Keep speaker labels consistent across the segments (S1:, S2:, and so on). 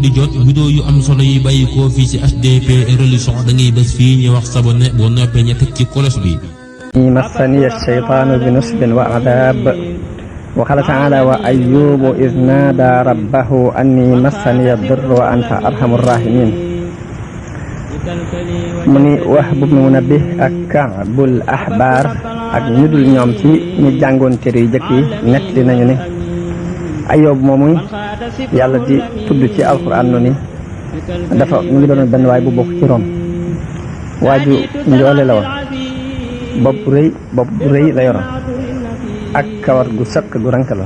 S1: di jot vidéo yu am solo yi bàyyi ko fii ci HDP religion da ngay bés fii ñu wax sabone boo noppee ña teg ci kolos bi.
S2: مسني الشيطان بنصب وعذاب وقال تعالى وأيوب إذ نادى ربه أني مسني الضر وأنت أرحم الراحمين مني وهب بن منبه ak Kaabul Ahbar ak ñu dul ñoom ci ñi jàngoon téere yu jëkk yi nettali nañu ne Ayoob moomu yàlla di tudd ci alquran no ni dafa mu ngi doon benn waay bu bokk ci Rom waaju njoole la woon bopp bu rëy la yoroon ak kawar gu sëkk gu rank la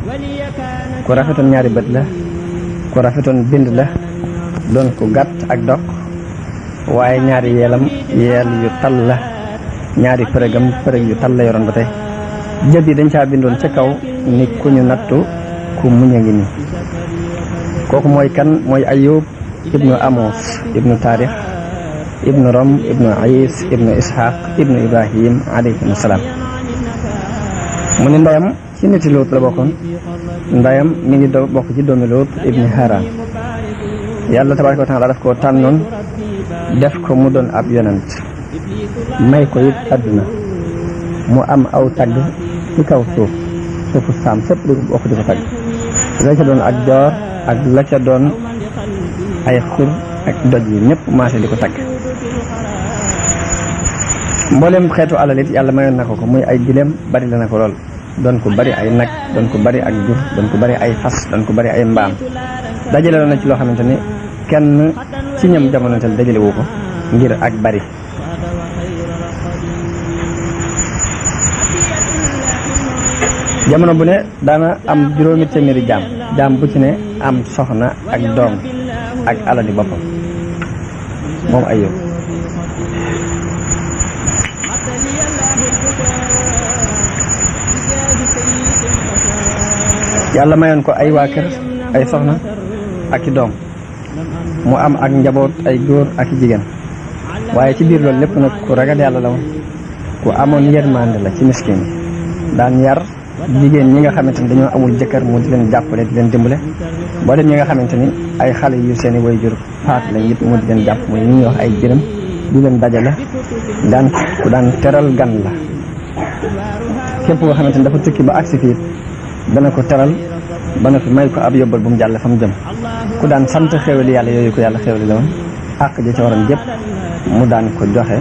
S2: ku rafetoon ñaari bët la ku rafetoon bind la doon ku gàtt ak dok waaye ñaari yeelam yeel yu tal la ñaari përëg yu tal la yoroon ba tey jëb yi dañ caa bindoon ca kaw ni ku ñu nattu ku muñ a ngi ni kooku mooy kan mooy Ayub ibnu Amos ibnu Taarix ibnu Rom ibnu Ayis ibnu Ishaq ibnu Ibrahim alayhim salaam mu ne ndeyam ci niti Luut la bokkoon ndeyam mi ngi bokk ci doomi Luut ibnu Haran yàlla tabaaraka wa taala daf ko tànnoon def ko mu doon ab yonent may ko it àdduna mu am aw tagg ci kaw suufu saam sëpp di bokk di ko tagg la ca doon ak joor ak la ca doon ay xur ak doj yi ñëpp maase di ko tagg mboolem xeetu alal it yàlla mayoon na ko muy ay gileem bari la na ko lool doon ko bari ay nag doon ko bari ak jur doon ko bari ay fas doon ko bari ay mbaam dajale na ci loo xamante ni kenn ci ñam jamono tel dajale wu ko ngir ak bari jamono bu ne daana am juróomi téeméeri jaam bu ci ne am soxna ak doom ak alali boppam moom Ayub yàlla mayoon ko ay waa kër ay soxna ak i doom mu am ak njaboot ay góor ak i jigéen waaye ci biir loolu lépp nag ku ragal yàlla la woon ku amoon yërmande la ci miskin yi daan yar jigéen ñi nga xamante ni dañoo amul jëkkër mu di leen jàppale di leen dimbale mboolem ñi nga xamante ni ay xale yu seeni waajur faat lañ it mu di leen jàpp muy ñuy wax ay jërëm di leen dajale ku daan teral gan la képp nga xamante ni dafa tukki ba agsi fii dana ko teral ba na fi may ko ab yóbbal bu mu jàlle fa mu jëm ku daan sant xéwali yàlla yooyu ko yàlla xéwali la woon àq ji ca waroon jëpp mu daan ko joxe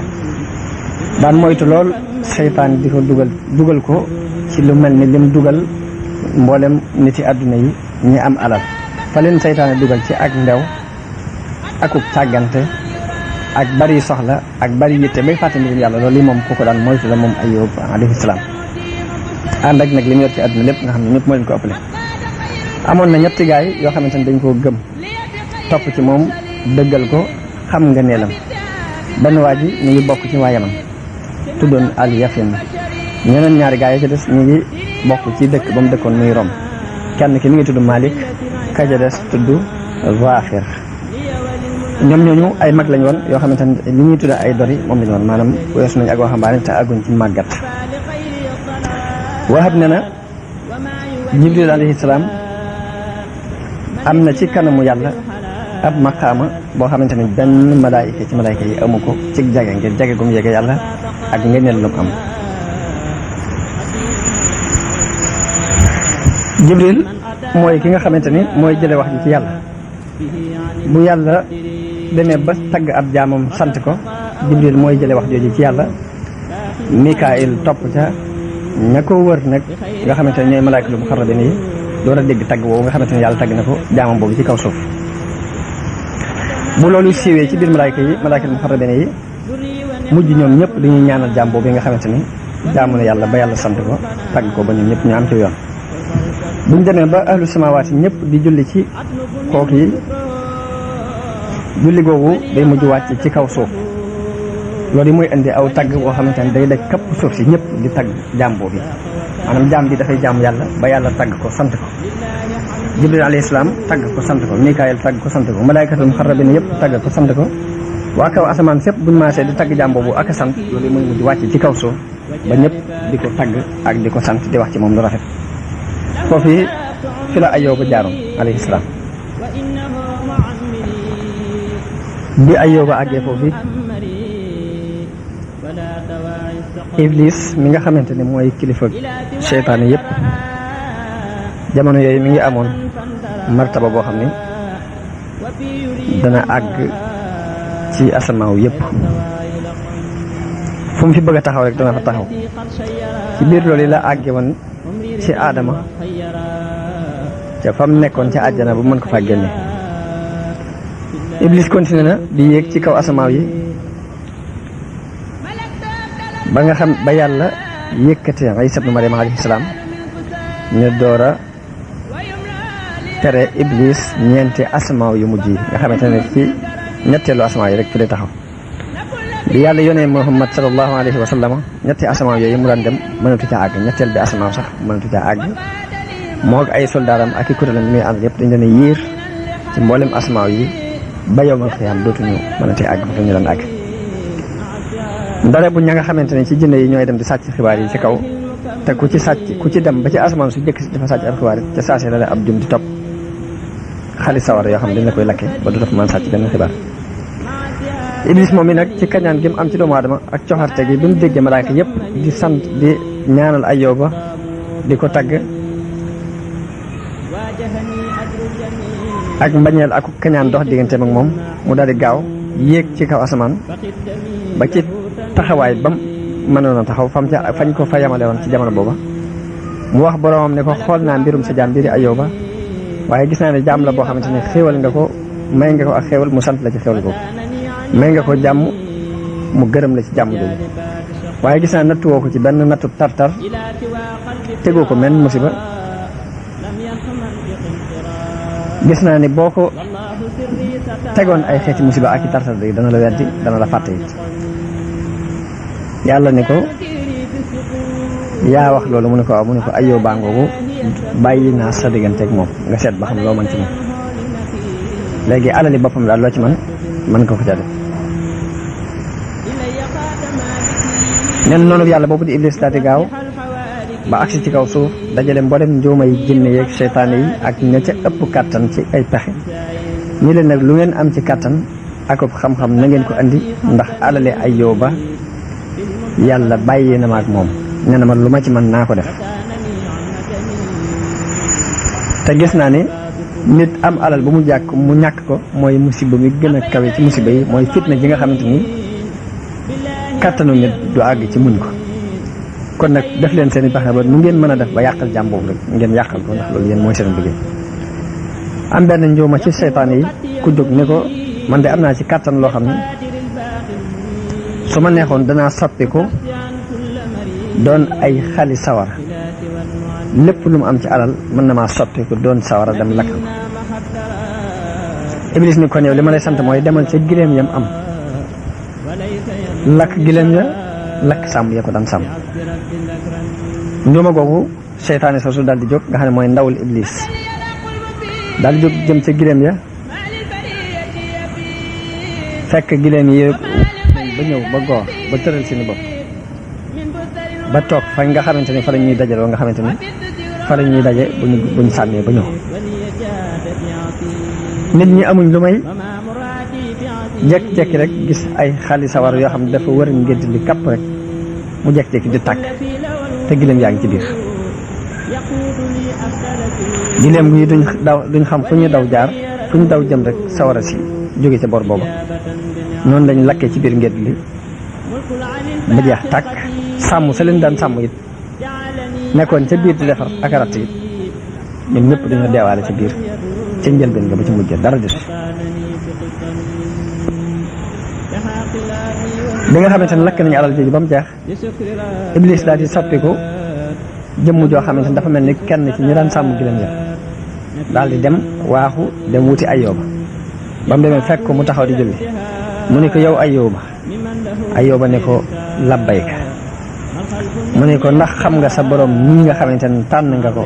S2: daan moytu lool seytaan di ko dugal ko ci lu mel ni lim dugal mboolem nit yi àdduna yi ñi am alal fa leen seytaane dugal ci ak ndew akuk càggante ak bari soxla ak bari yitte bay fàtte mbirum yàlla loolu li moom ku ko daan moytu la moom Ayub alayhi salaam ànd ak nag li mu yor ci àdduna lépp nga xam ne ñëpp moo leen ko ëppale amoon na ñetti gaay yoo xamante ne dañ koo gëm topp ci moom dëggal ko xam nga neelam benn waa ji ñu ngi bokk ci waa Yaman tuddoon al Yafin ñeneen ñaari gaay yi ca des ñu ngi bokk ci dëkk ba mu dëkkoon muy Rom kenn ki mi ngi tudd Malik ka ca des tudd Zafir ñoom ñooñu ay mag lañ woon yoo xamante ne li ñuy tudd ay dori moom lañ woon maanaam weesu nañ ak waxambaane te àgguñ ci màggat Wahab ne na Jibril alayhi salaam am na ci kanamu yàlla ab maqaama boo xamante ni benn malaayika ci malaayika yi amu ko ci jage ngir jage gum yege yàlla ak ngeneel lu mu am Jibril mooy ki nga xamante ni mooy jële wax ji ci yàlla bu yàlla demee ba tagg ab jaamam sant ko Jibril mooy jële wax jooju ci yàlla Mikaayil topp ca ña ko wër nag nga xamante ne ñooy malaayikatul muqarrabiin yi door a dégg tagg boobu nga xamante ne yàlla tagg na ko jaamam boobu ci kaw suuf bu loolu siiwee ci biir malaayikatul muqarrabiin yi mujj ñoom ñëpp dañuy ñaanal jaam boobu nga xamante ni jaamu na yàlla ba yàlla sant ko tagg ko ba ñoom ñëpp ñu am ci yoon buñ demee ba ahlu samaawaat yi ñëpp di julli ci kooku yi julli googu day mujj wàcc ci kaw suuf loolu yi mooy indi aw tagg boo xamante ne day daj kapp suuf si ñëpp di tagg jaam boobu maanaam jaam bi dafay jaamu yàlla ba yàlla tagg ko sant ko Jibril alayhi salaam tagg ko sant ko Mikaayil tagg ko sant ko malaaykatul muqarrabiin yëpp tagg ko sant ko waa kaw asamaan sépp buñ maasee di tagg jaam boobu ak a sant loolu mooy mujj wàcc ci kaw suuf ba ñëpp di ko tagg ak di ko sant di wax ci moom lu rafet foofu fi la Ayooba jaaroon alayhi salaam bi Ayyuba àggee foofu Iblis mi nga xamante ne mooy kilifa seytaane yépp jamono yooyu mi ngi amoon martaba boo xam ne dana àgg ci asamaaw yépp fu mu fi bëgg a taxaw rek dana fa taxaw ci biir loolu la àgge woon ci Aadama ca fa mu nekkoon ca àjjana bu mën ko faa génne Iblis continué na di yéeg ci kaw asamaaw yi ba nga xam ba yàlla yëkkate Iisa ibnu Maryam alayhi salaam ñu door a tere Iblis ñeenti asamaaw yu mujj yi nga xamante ne ci ñetteelu asamaaw yi rek fi lay taxaw bi yàlla yónnee Muhammad sallallahu alayhi wa sallam ñetti asamaaw yooyu mu daan dem mënatu caa àgg ñetteel bi asamaaw sax mënatu caa àgg moo ay soldaaram ak i kuréelam yi muy ànd yëpp dañ leen a yiir ci mboolem asamaaw yi ba yawmal xiyaam dootuñu mënati àgg fa ñu daan àgg ndare bu ña nga xamante ne ci jinne yi ñooy dem di sàcc xibaar yi ci kaw te ku ci dem ba ci asamaan su jëkk si dafa sàcc ab xibaar yi ca saasee la ab jum di topp xali sawara yoo xam ne dañ la koy lakke ba du dafa mën sàcc benn xibaar Iblis moom mi nag ci kañaan gi mu am ci doomu aadama ak coxarte gi bi mu déggee malaayka yëpp di sant di ñaanal Ayyuba di ko tagg ak mbañeel ak kañaan dox digganteem ak moom mu daal di gaaw yéeg ci kaw asamaan ba ci taxawaay bam mënoon a taxaw fañ ko fa yamale woon ci jamono booba mu wax boromam ne ko xool naa mbirum sa jaam bii di Ayyuba waaye gis naa ne jaam la boo xamante ne xéewal nga ko may nga ko ak xéewal mu sant la ci xéewal boobu may nga ko jàmm mu gërëm la ci jàmm jooju waaye gis naa nattuwoo ko ci benn nattu tartar tegoo ko menn musiba gis naa ni boo ko tegoon ay xeeti musiba ak i tartar yi dana la weddi dana la fàtte it yàlla ne ko yaa wax loolu mu ne ko waaw mu ne ko Ayyuba ngoogu bàyyi naa sa digganteeg moom nga seet ba xam loo mën ci moom léegi alali boppam daal loo ci mën ko ko ca def nen noonu yàlla boobu di Iblis daal di gaaw ba agsi ci kaw suuf dajale mboolem njuumay jinne yeeg seytaane yi ak ña ca ëpp kàttan ci ay pexe ñi leen nag lu ngeen am ci kàttan ak xam-xam na ngeen ko andi ndax alale Ayyuba yàlla bàyyee na ma ak moom nee na ma lu ma ci mën naa ko def te gis naa ni nit am alal bu mu ñàkk ko mooy musiba mi gën a kawe ci musiba yi mooy fitna ji nga xamante ni kàttanu nit du àgg ci muñ ko kon nag def leen seen i pexe ba nu ngeen mën a def ba yàqal jàmm boobu rek ngeen yàqal ko ndax loolu yéen mooy seen liggéey am benn njuuma ci seytaane yi ku jóg ne ko man de am naa ci kàttan loo xam ne su ma neexoon danaa soppi ko doon ay xali sawara lépp lu mu am ci alal mën na maa soppi ko doon sawara dem lakk ko Iblis ni kon yow li ma lay sant mooy demal ca gileem yam am lakk gileem ya lakk sàmm ya ko daan sàmm njuuma googu seytaane soosu daal di jóg nga xam ne mooy ndawul Iblis daal di jóg jëm ca gileem ya fekk gileem yi ba ñëw ba goor ba tëral seeni bopp ba toog fa nga xamante ni fa la ñuy dajaloo nga xamante ni fa la ñuy daje buñ sàmmee ba ñëw nit ñi amuñ lu may jekki-jekki rek gis ay xali sawar yoo xam ne dafa wër ngént li kapp rek mu jekki-jekki di tàkk te gileem yaa ngi ci biir gileem yi duñ xam fu ñu daw jaar fu ñu daw jëm rek sawara si jóge ca bor booba noonu lañ lakkee ci biir ngént li ba jeex tàkk sàmm sa leen daan sàmm it nekkoon ca biir di defar ak ratt it ñun ñëpp dañoo deewaale ca biir ca njëlbeen nga ba ci mujj dara des bi nga xamante ne lakk nañu alal jooju ba mu jeex Iblis daal di soppiku jëmm joo xamante ne dafa mel ni kenn ci ñi daan sàmm gileem ya daal di dem waaxu dem wuti Ayyuba ba mu demee fekk ko mu taxaw di julli mu ne ko yow Ayyuba ne ko labbayka mu ne ko ndax xam nga sa borom ñii nga xamante ne tànn nga ko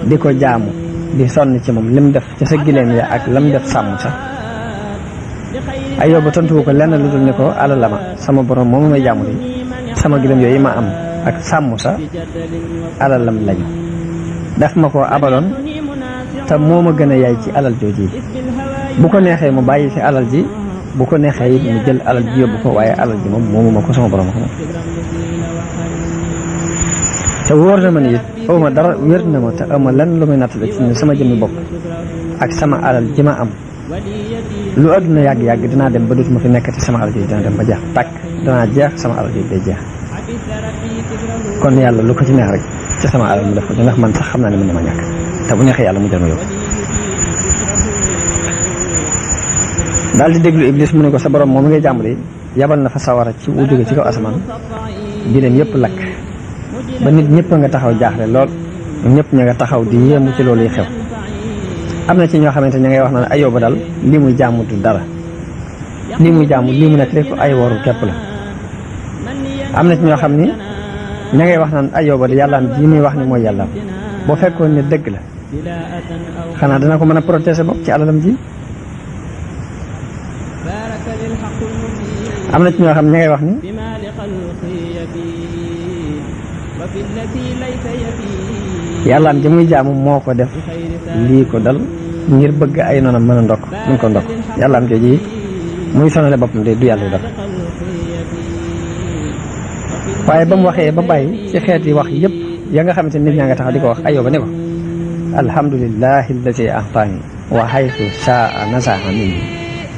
S2: di ko jaamu di sonn ci moom lim def ci sa gileem ya ak lam def sàmm sax Ayyuba tontuwu ko lenn lu dul ne ko alal ma sama borom moom may jaamu di sama gileem yooyu ma am ak sàmm sa alalam lañu daf ma ko abaloon te moo ma gën a yaay ci alal jooji bu ko neexee mu bàyyi fi alal ji bu ko neexee it mu jël alal ji yóbbu ko waaye alal ji moom moomu ma ko sama borom ko moom te wóor na ma ni it awma dara wér na ma te awma lan lu muy nattale ci ne sama jëmmi bopp ak sama alal ji ma am lu àdduna yàgg-yàgg dinaa dem ba dootuma fi nekkati sama alal ji dina dem ba jeex tàkk danaa jeex sama alal ji day jeex kon yàlla lu ko ci neex rek ci sama alal mu def ko ci ndax man sax xam naa ne mën na ma ñàkk te bu neexee yàlla mu jël ma yóbbu daal di déglu Iblis mu ne ko sa borom moom ngay jàmm de yabal na fa sawara ci wu jóge ci kaw asamaan bi leen yëpp lakk ba nit ñëpp nga taxaw jaaxle lool ñëpp ña nga taxaw di yéemu ci loolu yi xew am na ci ñoo xamante ña ngay wax naan Ayyuba daal lii muy jaamu du dara lii muy jaamu lii mu nekk lépp ay waru képp la am na ci ñoo xam ni ña ngay wax naan Ayyuba de yàllaam ji muy wax ni mooy yàllaam boo fekkoon ne dëgg la xanaa dana ko mën a protéger bopp ci alalam ji am na ci ñoo xam ña ngay wax ni yàllaam ji muy jaamu moo ko def lii ko dal ngir bëgg ay noonam mën a ndokk mun ko ndokk yàllaam jooju muy sonale boppam de du yàlla dal waaye ba mu waxee ba bàyyi ci xeet yi wax yëpp ya nga xamante nit ñaa nga taxaw di ko wax Ayyuba ne ko alhamdulillahi allati ahtaani wa haythu shaa nasaha minni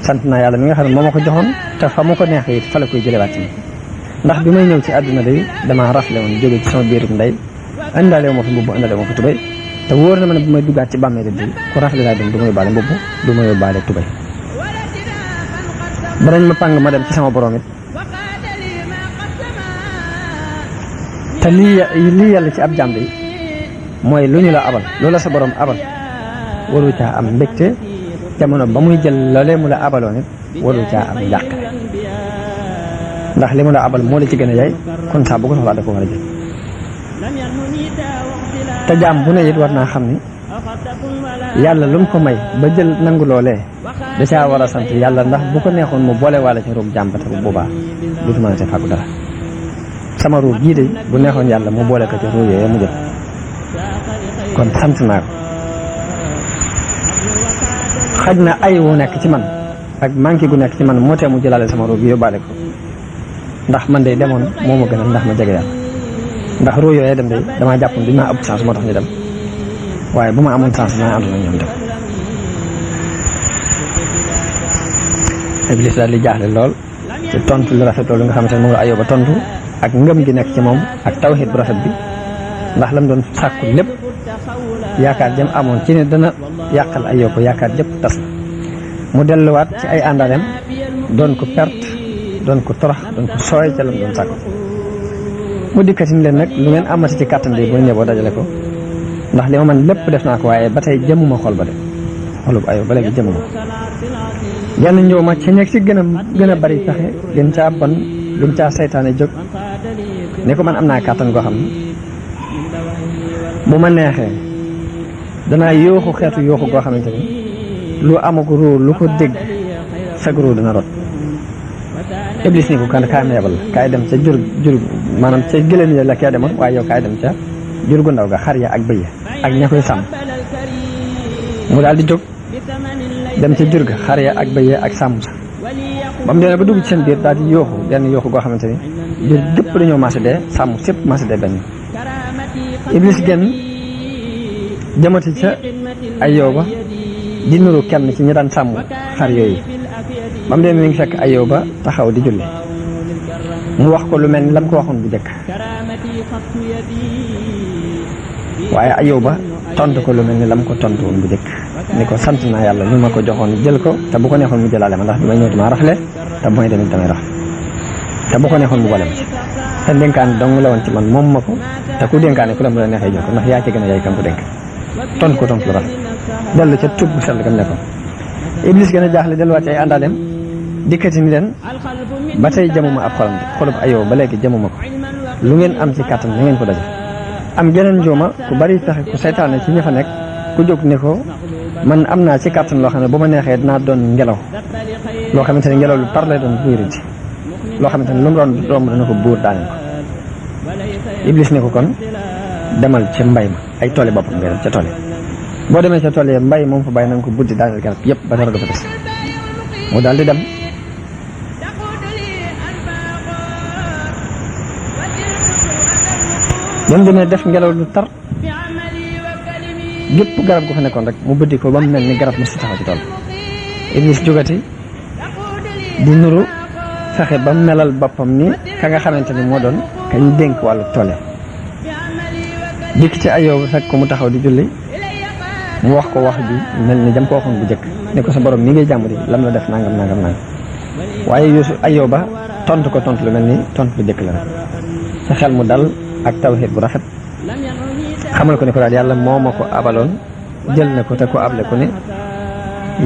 S2: sant naa yàlla mi nga xam ne moo ma ko joxoon te fa mu ko neexee it fa la koy jëlewaat ci ndax bi may ñëw ci àdduna day damaa rafle woon jóge ci sama biirum ndey indaale moo fi mbubb indaale moo fi tubay te wóor na ma ne bu may duggaat ci bàmmeel bi ku rafle laa dem du ma yóbbaale mbubb du ma yóbbaale tubay banañ ma pàng ma dem ci sama borom it te lii yàlla ci ab jàmm yi mooy lu ñu la abal loola sa borom abal waru caa am mbégte jamono ba muy jël loolee mu la abaloon it waru caa am njàqare ndax li mu la abal moo la ci gën a yaay kon saa bu ko soxlaa da ko war a jël te jaam bu ne it war naa xam ni yàlla lu mu ko may ba jël nangu loolee da caa war a sant yàlla ndax bu ko neexoon mu boole waale ci ruug jàmm ba te bu boobaa duutu mën a te fàggu dara sama ruug gii de bu neexoon yàlla mu boole ko ci ruug yooyu mu jël kon sant naa ko xaj na ay wu nekk ci man ak manqué gu nekk ci man moo tee mu jëlaale sama ruug gi yóbbaale ko ndax man de demoon moo ma gënal ndax ma jege yàlla ndax ruug yooyu dem de damaa jàppoon duñ maa ëpp chance moo tax ñu dem waaye bu ma amoon chance naa àndoon ak ñoom dem Iblis daal di jaaxle lool ci tontu lu rafet loolu nga xamante ne moom la Ayyuba tontu ak ngëm gi nekk ci moom ak tawhid bu rafet bi ndax lam doon sàkku lépp yaakaar jëm amoon ci ne dana yàqal Ayyuba yaakaar jëpp tas na mu delluwaat ci ay àndaleem doon ko perte doon ko torox doon ko sooy ca lam doon sàkku mu dikkati ni leen nag lu ngeen amati ci kàttan bi bu ñëwee boo dajale ko ndax li ma man lépp def naa ko waaye ba tey jëmuma xol ba de xolub Ayyuba ba léegi jëmuma ko genn ñëw ma ci nekk ci gën a bari pexe gën caa bon gën caa saytaane jóg ne ko man am naa kàttan goo xam ne bu ma neexee danaa yooxu xeetu yooxu goo xamante ni lu amagu ruu lu ko dégg sag ruu dina rot Iblis ni ko kan kaay ma yebal la kaay dem ca jur maanaam ca gëléem ya la kee demoon waaye yow kaay dem ca jur gu ndaw ga xar ya ak bëy ya ak ña koy sàmm mu daal di jóg dem ca jur ga xar ya ak bëy ya ak sàmm sa ba mu demee ba dugg ci seen biir daal di yooxu benn yooxu goo xamante ni jur gépp dañoo maase dee sàmm sépp maase dee benn Iblis genn jëmati ca Ayyuba di nuru kenn ci ñi daan sàmm xar yooyu ba mu demee mi ngi fekk Ayyuba taxaw di julli mu wax ko lu mel ni lam ko waxoon bu njëkk waaye Ayyuba tontu ko lu mel ni lam ko tontu woon bu njëkk ni ko sant naa yàlla ñu ma ko joxoon jël ko te bu ko neexoon mu jëlaale ma ndax damay ñëw dama rafle te bu may demee damay rafle te bu ko neexoon mu boole ma ci te dénkaane dong la woon ci man moom ma ko te ku dénkaane ku la mu la neexee jël ko ndax yaa ci gën a yaay kam ko dénk tontu ko tontu lu rafet dellu ca tub bu sell gam nekkoon Iblis gën a jaaxle delluwaat ci ay àndaaleem dikkati ni leen ba tey jamuma ab xolam xolub Ayyuba ba léegi jamuma ko lu ngeen am ci kàttan na ngeen ko daje am geneen njuuma ku bari pexe ku saytaane ci ñi fa nekk ku jóg ne ko man am naa ci kàttan loo xam ne bu ma neexee dinaa doon ngelaw loo xamante ne ngelaw lu tar lay doon buy rëdd loo xamante ne lu mu doon romb dana ko buur daaneel ko Iblis ne ko kon demal ca mbay ma ay tooli boppam ngay dem ca tool yi boo demee ca tool yi mbay moom fa bàyyi na nga ko buddi daaneel garab yëpp ba dara du fa des mu daal di dem ba mu demee def ngelaw lu tar gépp garab gu fa nekkoon rek mu bëddi ko ba mu mel ni garab mu si taxaw ci tool Iblis jógati di nuru fexe ba mu melal boppam ni ka nga xamante ni moo doon kañ dénk wàllu tool dikk ci Ayóoba fekk ko mu taxaw di julli mu wax ko wax bi mel ni jam ko waxoon bu jëkk ne ko sa borom mi ngay jàmm di lam la def nangam nangam nangam waaye Ayóoba tontu ko tontu lu mel ni tontu bu jëkk la rek sa xel mu dal ak tawxiid bu rafet xamal ko ne ko daal yàlla moo ma ko abaloon jël na ko te ko able ko ne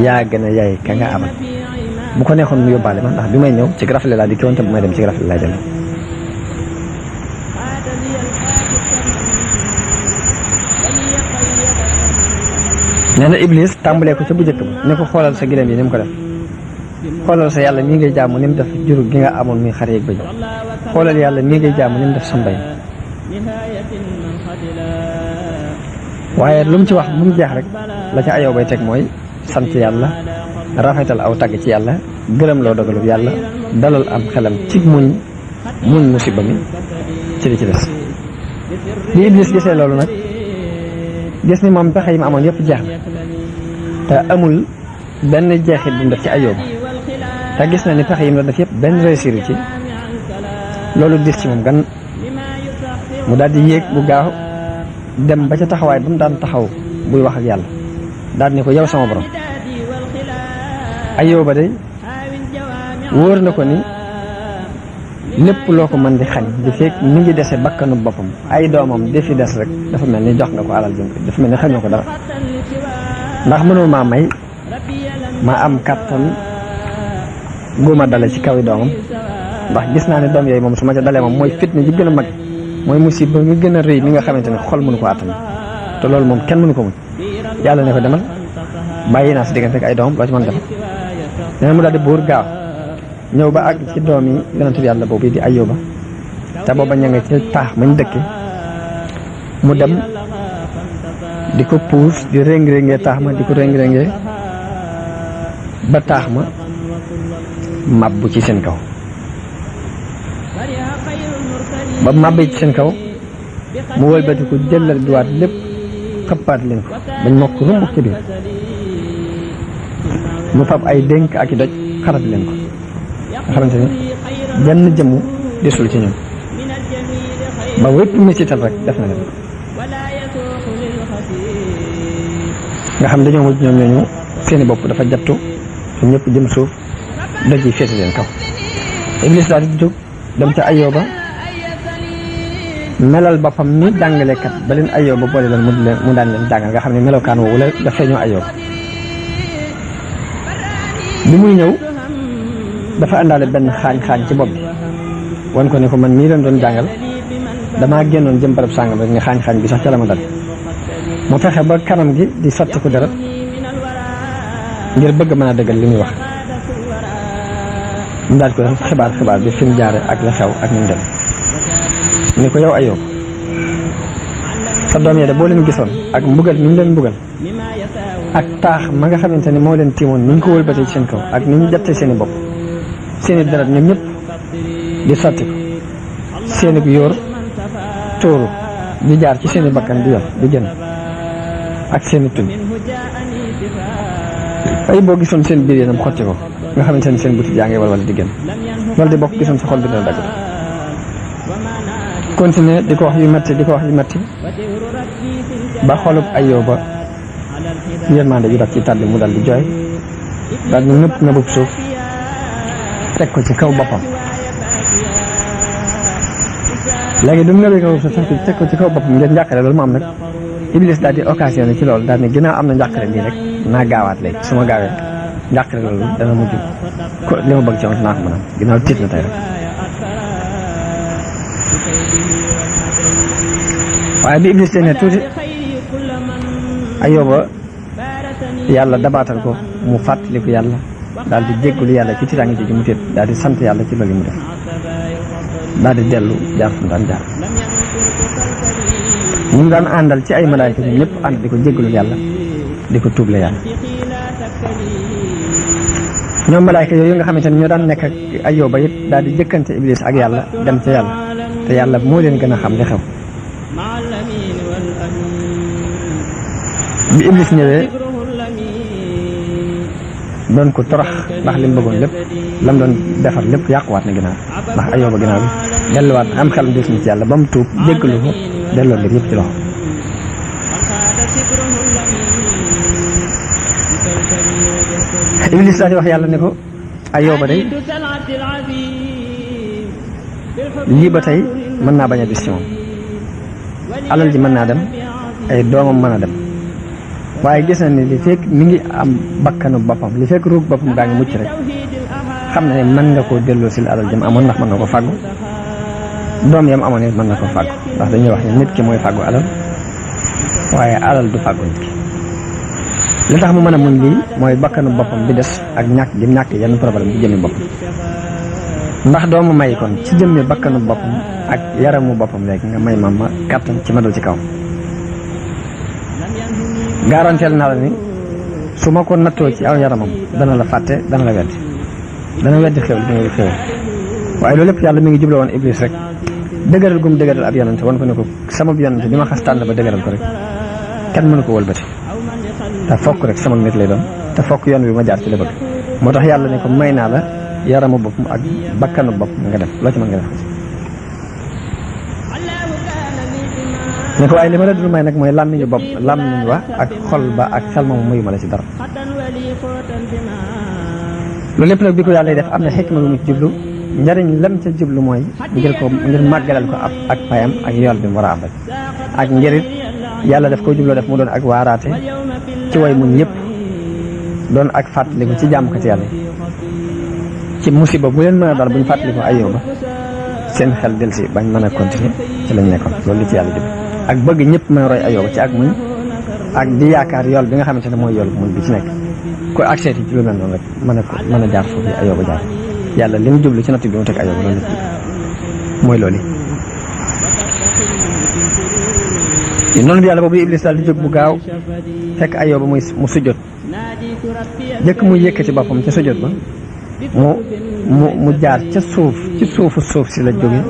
S2: yaa gën a yaay ka nga abal bu ko neexoon mu yóbbaale ma ndax bi may ñëw ci rafet laa di kiwoon te bu may dem ci rafet laa jël nee na Iblis tàmbalee ko ca bu njëkk ba ne ko xoolal sa gileem yi ni mu ko def xoolal sa yàlla mii ngay jaamu ni mu def juru gi nga amoon muy xar yeeg bëj xoolal yàlla mii ngay jaamu ni mu def sa mbay waaye lu mu ci wax bu mu jeex rek la ca Ayóoba bay teg mooy sant yàlla rafetal aw tagg ci yàlla gërëm loo dogalub yàlla dalal am xelam ci muñ musiba mi ci li ci des bi Iblis gisee loolu nag gis ni moom pexe yi mu amoon yëpp jeex na te amul benn jeexit bu mu def ci Ayóoba te gis na ni pexe yi mu doon def yëpp benn réussir ci loolu dis ci moom gan mu daal di yéeg bu gaaw dem ba ca taxawaay ba mu daan taxaw buy wax ak yàlla daal ni ko yow sama borom Ayóoba de wóor na ko ni lépp loo ko mën di xañ di fekk mi ngi dese bakkanu boppam ay doomam di fi des rek dafa mel ni jox nga ko alal jëm dafa mel ni xañoo ko dara ndax mënoo maa may ma am kàttan gu ma dale ci kawi doomam ndax gis naa ne doom yooyu moom su ma ca dalee moom mooy fitna ji gën a mag mooy musiba mi gën a rëy mi nga xamante ne xol mënu ko àttan te loolu moom kenn mënu ko muñ yàlla ne ko demal bàyyi naa si diggante ak ay doomam loo ci mën defa nee na mu daal di buur gaaw ñëw ba àgg ci doom yi yonent bi yàlla boobu di Ayóoba te booba ña nga ci taax mañ dëkke mu dem di ko puus di réng-réngee taax ma di ko réng-réngee ba taax ma mabbu ci seen kaw ba màbbee ci seen kaw mu wëlbati ko jëlal duwaat lépp xëppaat leen ko bañ mokk rumbuk ci biir mu fab ay dénk ak i doj xarat leen ko nga xamante ni benn jëmm desul ci ñoom ba wépp misital rek def na leen nga xam dañoo mujj ñoom ñooñu seeni bopp dafa jattu ñoom ñëpp jëm suuf doj yi féete leen kaw Iblis daal di jóg dem ca Ayóoba melal boppam ni jàngalekat ba leen Ayóoba boole leen mu daan leen jàngal nga xam ne melokaan woowu la daf feeñoo Ayóoba bi muy ñëw dafa àndaale benn xaañ ci bopp bi wan ko ne ko man mii leen doon jàngal damaa génnoon jëm barab sàngam rek nga xaañ bi sax ca la ma dal mu fexe ba kanam gi di sotti ko dara ngir bëgg mën a dëggal li muy wax mu daal ko xibaar bi fi mu jaare ak la xew ak ni mu dem ni ko yow Ayóoba sa doom yi de boo leen gisoon ak mbugal ni ñu leen mbugal ak taax ma nga xamante ni moo leen tiimoon ni ñu ko wëlbatee ci seen kaw ak ni ñu jattee seen i bopp seeni deret ñoom ñëpp di sotti ko seeni bu yóor tóoru di jaar ci seeni bakkan di yor di génn ak seeni tuñ ay boo gisoon seen biir yéenam xotti ko nga xamante ni seen buti jaa ngi wala di génn loolu di bokk gisoon sa xol bi dina dagg continuer di ko wax yu metti ba xolub Ayóoba yërmande ju daf ci tàbbi mu dal di jooy daal di nëpp nëbub suuf teg ko ci kaw boppam léegi bi mu nëbee kaw suuf teg ko ci kaw boppam ngeen njàqare loolu mu am nag Iblis daal di occasionné ci loolu daal ne ginnaaw am na njàqare bii rek naa gaawaat léegi su ma gaawee njàqare loolu dana mujj ko li ma bëgg ci woon naa ko mën a ginnaaw tiit na tey rek waaye bi Iblis te ne tuuti Ayóoba yàlla dabaatal ko mu fàttaliku yàlla daal di jéggalu yàlla ci tiitaange ji mu téet daal di sant yàlla ci loolu mu def daal di dellu jaar fu mu daan jaar ñu mu daan àndal ci ay malaayka ñoom ñëpp ànd di ko jéggalu yàlla di ko tuuble yàlla ñoom malaayka yooyu nga xamante ne ñoo daan nekk ak Ayóoba it daal di jëkkante Iblis ak yàlla dem ca yàlla te yàlla moo leen gën a xam li xew bi Iblis ñëwee doon ko torox ndax li mu bëggoon lépp lam doon defar lépp yàquwaat na ginnaaw ndax Ayóoba ginnaaw bi delluwaat am xel des na ci yàlla ba mu tuub jéggalu ko delloo mbir yëpp ci loxo Iblis daal di wax yàlla ne ko Ayóoba day lii ba tey mën naa bañ a bis ci moom alal ji mën naa dem ay doomam mën a dem waaye gis na ni li fekk mi ngi am bakkanu boppam li fekk ruug boppam gaa ngi mucc rek xam na ne mën nga koo delloo si alal jëm amoon ndax mën nga ko fàggu doom yam amoon it mën na ko fàggu ndax dañuy wax ne nit ki mooy fàggu alal waaye alal du fàggu nit ki li tax mu mën a muñ lii mooy bakkanu boppam bi des ak ñàkk gi ñàkk yenn problème bi jëmi boppam ndax doomu may kon ci jëmmi bakkanu boppam ak yaramu boppam léegi nga may ma kàttan ci ma dal ci kaw garanteel naa la ni su ma ko nattoo ci aw yaramam dana la fàtte dana la weddi xew li nga xew waaye loolu lépp yàlla mi ngi jubloo woon Iblis rek dëgëral gum dëgëral ab yonante wan ko ne ko sama yonante bi ma xas tànn ba dëgëral ko rek kenn mënu ko wëlbati te fokk rek sama nit lay doon te fokk yoon bi ma jaar ci la bëgg moo tax yàlla ne ko may naa la yaramu boppam ak bakkanu boppam nga def loo ci mën nga def ne ko waaye li ma la dul may nag mooy làmmiñu bopp làmmiñu wa ak xol ba ak xel moomu mayu ma la ci dara loolu lépp nag bi ko yàlla def am na xikma bu mu ci jublu njariñ lam ca jublu mooy ngir màggalal ko ak payam ak yool bi mu war a am rek ak ngirit yàlla daf ko jubloo def mu doon ak waaraate ci way muñ yëpp doon ak fàttaliku ci jàmmkat yàlla ci musiba bu leen mën a dal buñ fàttaliku Ayóoba seen xel del si bañ mën a continuer ci lañ nekkoon loolu li ci yàlla jublu ak bëgg ñëpp mën a roy Ayóoba ci ak muñ ak di yaakaar yool bi nga xamante ne mooy yool muñ bi ci nekk ko ak seeti ci lu mel noonu rek mën a jaar foofu Ayóoba jaar yàlla li mu jublu ci natt bi mu teg Ayóoba loolu mooy loolu yi noonu bi yàlla boobu Iblis daal di jóg bu gaaw fekk Ayóoba mu sujjot jëkk mu yëkkati boppam ca sujjot ba mu jaar ca suuf si la jóge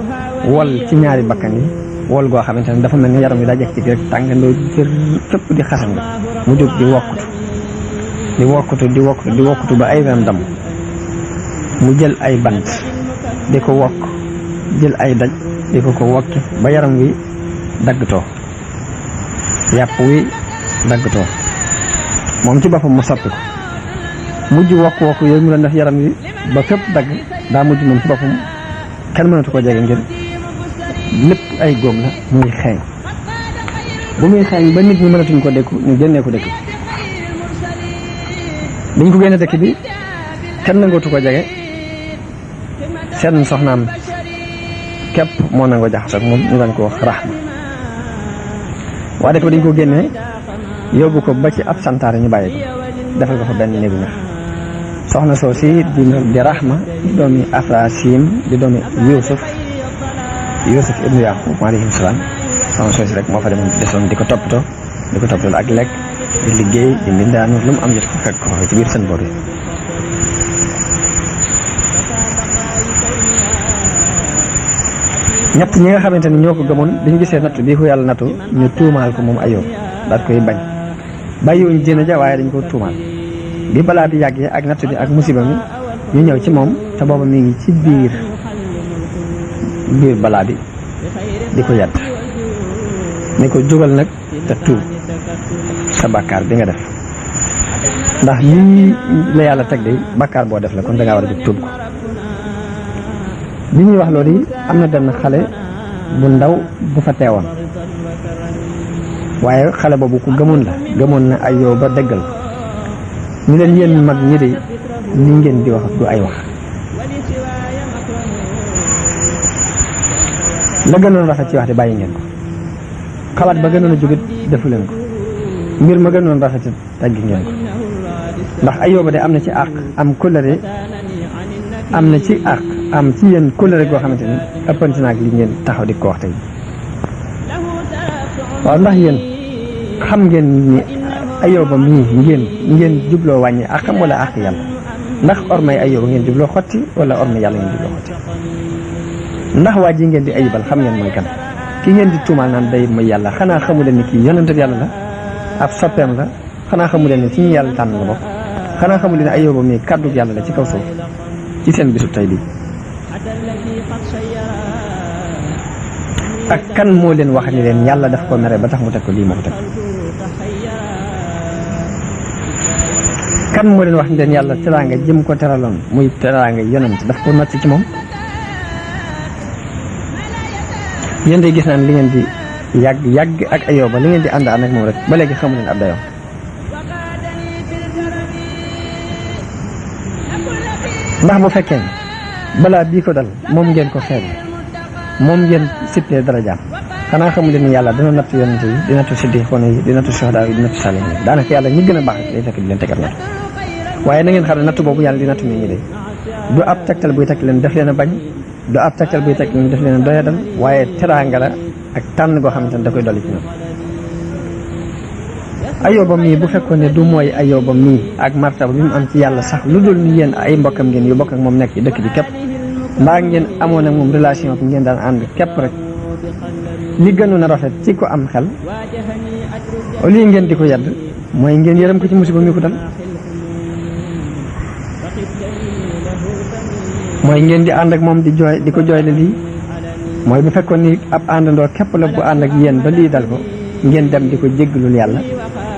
S2: wol ci ñaari bakkan yi wol goo xamante ne dafa mel ni yaram wi daa jekk ci rek tàngandoo jër fépp di xasan nga mu jóg di wokkutu ba ay ren dam mu jël ay bant di ko wokk jël ay daj di ko wokki ba yaram wi daggatoo yàpp wi daggatoo moom ci boppam mu soppi ko mujj wokk yooyu mu doon def yaram wi ba fépp dagg daa mujj moom ci boppam kenn mënatu ko jege ngir lépp ay góom la muy xeeñ bu muy xeeñ ba nit ñi mënatuñ ko dékku ñu génnee ko dëkk bi biñ ko génne dëkk bi kenn nangootu ko jege seen soxnaam képp moo nangoo jaxasoo ak moom ñu daan ko wax Raxma waa dëkk ba dañ ko génnee yóbbu ko ba ci ab santaare ñu bàyyi ko defal ko fa benn néegu ñax soxna soo si di Raxma di doomi Afrasim di doomi Yuusuf ibnu Yaqub alayhi salaam soxna soo si rek moo fa desoon di ko toppatoo ak lekk di liggéey di mbindaanu lu mu am jot ko fekk ko ci biir seen boor yi ñett ñi nga xamante ni ñoo ko gëmoon bi ñu gisee nattu bii ko yàlla nattu ñu tuumaal ko moom Ayóob daal koy bañ bàyyiwuñ jéem a ja waaye dañ ko tuumaal bi balaa bi yàggee ak nattu bi ak musiba mi ñu ñëw ci moom te booba mi ngi ci biir balaa bi di ko yàtt ni ko jógal nag te tuub sa bàkkaar bi nga def ndax lii la yàlla teg de bàkkaar boo def la kon da ngaa war a jóg tuub ko bi ñuy wax loolu yi am na benn xale bu ndaw bu fa teewoon waaye xale boobu ku gëmoon na Ayóoba dëggal ñu leen yéen mag ñi de li ngeen di wax du ay wax la gënoon rafet ci wax de bàyyi ngeen ko xalaat ba gënoon a jógit defu leen ko mbir ma gënoon rafet teggi ngeen ko ndax Ayóoba de am na ci àq am kóllëre am na ci àq am ci yéen kóllëre goo xamante ni ëppante naag li ngeen taxaw di ko wax tey waaw ndax yéen xam ngeen ni Ayóoba mii ngeen jubloo wàññi àqam wala àq yàlla ndax ormay Ayóoba ngeen jubloo xotti wala ormay yàlla ngeen jubloo xotti ndax waa ji ngeen di ayibal xam ngeen mooy kan ki ngeen di tuumaal naan day mooy yàlla xanaa xamu leen ni kii yonent yàlla la ab soppeem la xanaa xamu leen ne ci ñu yàlla tànn la bokk xanaa xamu leen ne Ayóoba mi kàddu yàlla la ci kaw suuf ci seen bisu tey bii ak kan moo leen wax ni leen yàlla daf ko mere ba tax mu teg ko lii moo ko teg kan moo leen wax ni leen yàlla teraanga jëm ko teraloon muy teraanga yonent daf ko nocc ci moom yéen day gis naan li ngeen di yàgg ak Ayóoba li ngeen di ànd ak moom rek ba léegi xamu leen ab dayoom ndax bu fekkee balaa bii ko dal moom ngeen ko xeeb moom ngeen sippee darajaam xanaa xamu leen ni yàlla dina nattu yonent yi dina nattu siddiqoon yi dina nattu suhadaa yi dina nattu saalihiin yi daanaka yàlla ñi gën a baax day fekk di leen tegal nattu waaye na ngeen xam ne nattu boobu yàlla di nattu nit ñi de du ab tegtal buy teg leen def leen a bañ du ab tegtal buy teg leen def leen a doyadal waaye teraanga la ak tànn goo xamante ne da koy dolli ci ñoom Ayóoba mii bu fekkoon ne du mooy Ayóoba mii ak martaba bi mu am ci yàlla sax lu dul ni yéen ay mbokkam ngeen yu bokk ak moom nekk ci dëkk bi képp mbaa ngeen amoon ak moom relation bi ngeen daan ànd képp rek li gënoon a rafet ci ko am xel lii ngeen di ko yedd mooy ngeen yërëm ko ci musiba mi ko dal mooy ngeen di ànd ak moom di jooy di ko jooyle lii mooy bu fekkoon ni ab àndandoo képp la bu ànd ak yéen ba lii dal ko ngeen dem di ko jéggalul yàlla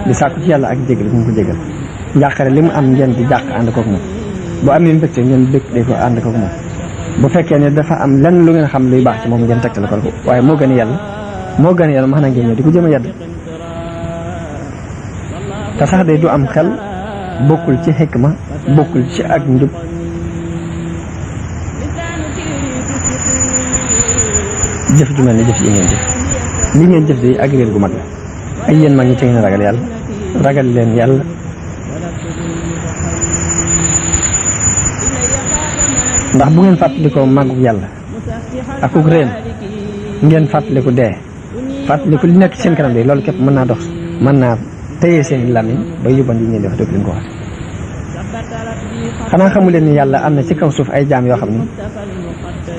S2: di sàkku ci yàlla ak jéggal bu mu ko jéggal njàqare li mu am ngeen di jàq ànd kook moom bu amee mbégte ngeen bëgg di ko ànd kook moom bu fekkee ne dafa am lenn lu ngeen xam luy baax ci moom ngeen tegtal ko waaye moo gën a yàlla max na ngeen ñëw di ko jëm a yedd te sax de du am xel bokkul ci xikma bokkul ci ak njub jëf ju mel ni jëf yi ngeen jëf li ngeen jëf de ak réer gu mag la ay yéen mag ñi ci ngeen ragal yàlla ragal leen yàlla ndax bu ngeen fàttalikoo màggug yàlla akuk réen ngeen fàttaliku dee fàttaliku li nekk seen kanam de loolu képp mën naa dox mën naa téye seen làmmiñ ba yóbbandi yi ngeen def dëgg leen ko wax xanaa xamu leen ni yàlla am na ci kaw suuf ay jaam yoo xam ni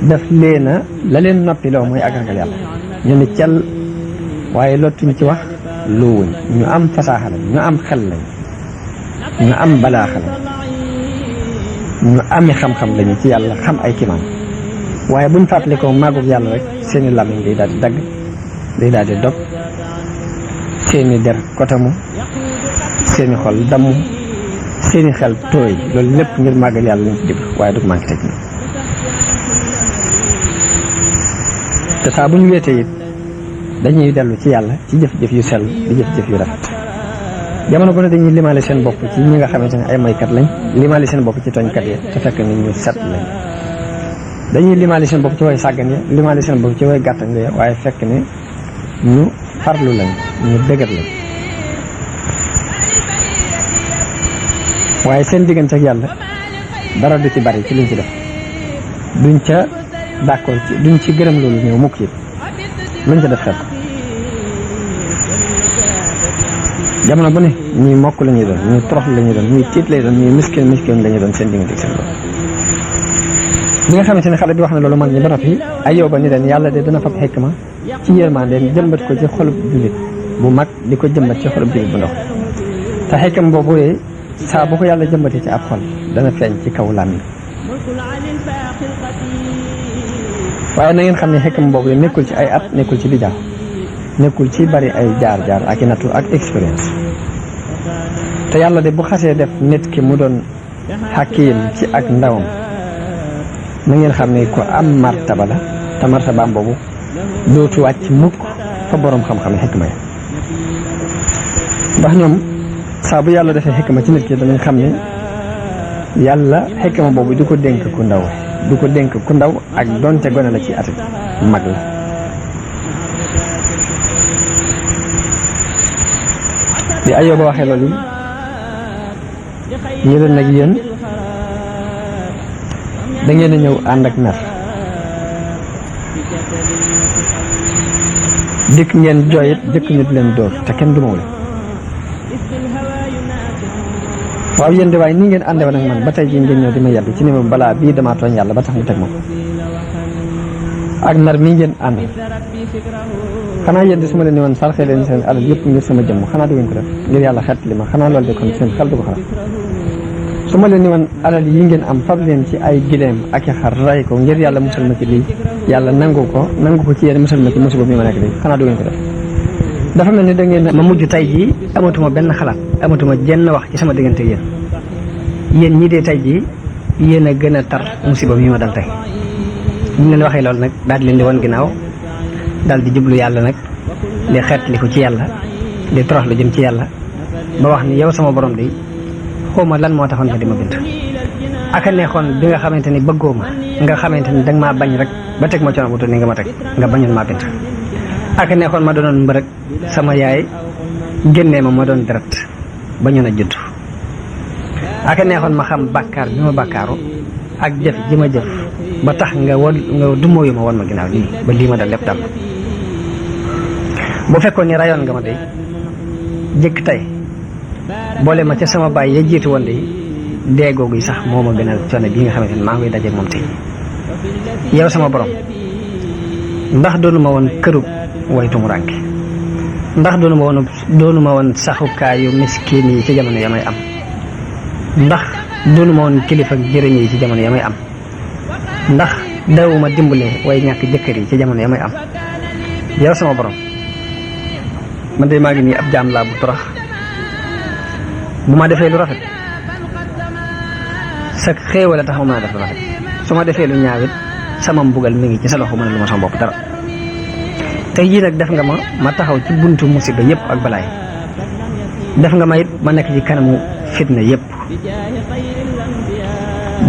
S2: daf leena la leen noppi loo mooy ak ragal yàlla ñu ne cel waaye lottuñ ci wax luwuñ ñu am fasaaxa lañ ñu am xel lañ ñu am balaaxa lañ ñu ami xam-xam lañu ci yàlla xam ay kimaan waaye buñ fàttalikoo màggug yàlla rek seeni làmmiñ day daal di dagg day daal di dog seeni der kotamu seeni xol damm seeni xel tooy loolu lépp ngir màggal yàlla lañ ci jëg waaye dug manqué teg ni te saa bu ñu weetee it dañuy dellu ci yàlla ci jëf-jëf yu sell di jëf-jëf yu rafet jamono bu ne dañuy limaale seen bopp ci ñi nga xamante ne ay maykat lañ limaale seen bopp ci tooñkat yi te fekk ni ñu set lañ dañuy limaale seen bopp ci way sàggan ya limaale seen bopp ci way gàttan ya waaye fekk ne ñu farlu lañ ñu dëgër lañ waaye seen diggante ak yàlla dara du ci bari ci liñ ci def duñ ca d'accord ci duñ ci gërëm loolu ñëw mukk it luñ ca def xel jamono bu ne ñuy mokk la ñuy doon ñuy torox la ñuy doon ñuy tiit lay doon ñuy miskin la ñuy doon seen diggante ak seen bopp bi nga xamante ne xale bi wax na loolu mag ñi ba noppi Ayóoba ni leen yàlla de dana fab xikma ci yërmande jëmbat ko ci xolub jullit bu mag di ko jëmbat ci xolub jullit bu ndaw te xikam boobu saa bu ko yàlla jëmbatee ci ab xol dana feeñ ci kaw làmmiñ waaye na ngeen xam ne xikam boobu nekkul ci ay at nekkul ci bijaaw nekkul ci bari ay jaar-jaar ak i nattu ak expérience te yàlla de bu xasee def nit ki mu doon xakiim ci ak ndawam na ngeen xam ne ko am martaba la te martabaam boobu dootu wàcc mukk fa boroom xam-xam xikma ya ndax ñoom saa bu yàlla defee xikma ci nit ki danañ xam ne yàlla xikma boobu du ko dénk ku ndaw du ko dénk ku ndaw ak donte gone la ci at mag la bi Ayóoba waxee loolu yéen nag yéen da ngeen a ñëw ànd ak mer dikk ngeen jooyit jëkk ñu di leen dóor te kenn dumawu leen waaw yéen de waaye nii ngeen àndewoon ak man ba tey jii ngeen ñëw di ma yàbb ci ni ma balaa bii damaa tooñ yàlla ba tax mu teg ma ko ak nar mi ngeen ànd xanaa yéen di su ma leen ni woon sarxee leen seen alal yëpp ngir sama jëmm xanaa du ngeen ko def ngir yàlla xet li ma xanaa loolu de kon seen xel du ko xalaat su ma leen ni woon alal yi ngeen am fab leen ci ay gileem ak i xar ray ko ngir yàlla musal ma ci lii yàlla nangu ko ci yéen musal ma ci musiba mi ma nekk lii xanaa du ngeen ko def dafa mel ni da ngeen ma mujj tey jii amatuma benn xalaat amatuma jenn wax ci sama diggante yéen ñii dee tey jii yéen a gën a tar musiba mi ma dal tey bu ñu leen waxee loolu nag daal di leen di wan ginnaaw daal di jublu yàlla nag di xeetli ko ci yàlla di torox lu jëm ci yàlla ba wax ni yow sama borom di xawma lan moo taxoon nga di ma bind aka neexoon bi nga xamante ni bëggoo ma nga xamante ni danga maa bañ rek ba teg ma coono bu ni nga ma teg nga bañoon maa bind aka neexoon ma doonoon mbërëg sama yaay génnee ma doon deret bañoon a judd aka neexoon ma xam bàkkaar bi ma bàkkaaru ak jëf ji ma jëf ba tax nga dumóoyu ma wan ma ginnaaw lii ba lii ma dal lépp dal bu fekkoon ni rayoon nga ma de jëkk tey boole ma ca sama baay ya jiitu woon de dee googu yi sax moo ma gënal coono bii nga xamante ni maa ngi dajeeg moom tey yow sama borom ndax doonu ma woon kërub way tumuraanke ndax doonu ma woon saxukaayu miskin yi ci jamono ya may am ndax doonu ma woon kilifa jërëñ yi ci jamono ya may am ndax dawuma dimbale way ñàkk jëkkër yi ci jamono ya may am yow sama borom man de maa ngi nii ab jaam laa bu torox bu ma defee lu rafet sa xéewal a tax ma mën a def lu rafet su ma defee lu ñaawit sama mbugal mi ngi ci sa loxo mën a lu ma sama bopp dara tey jii nag def nga ma taxaw ci buntu musiba yëpp ak balaay def nga ma it ma nekk ci kanamu fitna yëpp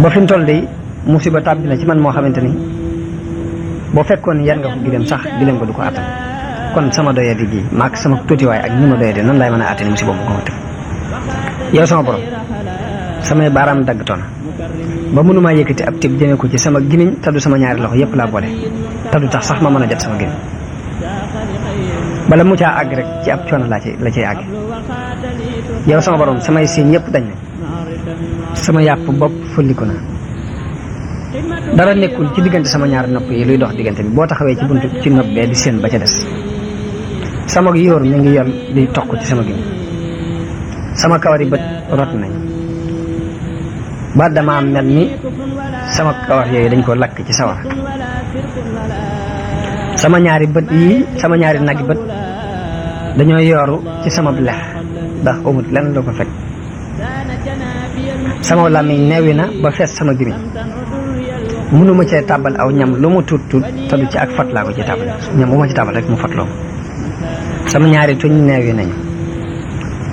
S2: ba fi mu toll de musiba tàbbi na ci man moo xamante ni boo fekkoon yar nga ko gileem sax gileem ko du ko attan kon sama doyadi gi maak sama tuutiwaay ak ñi ma doyadi nan laay mën a attani musiba bu ko ma teg yow sama borom samay baaraam daggtoon ba mënumaa yëkkati ab tib jëmee ko ci sama gimiñ te du sama ñaari loxo yëpp laa boole te du tax sax ma mën a jot sama gimiñ bala mu caa àgg rek ci ab coono la cay àgg yow sama borom samay siiñ yëpp dañ nañ sama yàpp bopp fulliku na dara nekkul ci diggante sama ñaari nopp yi luy dox diggante bi boo taxawee ci buntu ci nopp bee di seen ba ca des sama yóor mi ngi yor di toq ci sama gimiñ sama kawari bët rot nañ ba dama mel ni sama kawar yooyu dañ ko lakk ci sawar sama ñaari bët yi sama ñaari nag bët dañoo yooru ci sama lex ndax amut lenn loo ko fekk sama làmmiñ neewi na ba fees sama gimiñ mënuma cee tàbbal aw ñam lu mu tuut tuut te du ci ak fat laa ko ci tàbbal ñam bu ma ci tàbbal rek mu fatloo sama ñaari tuñ neewi nañu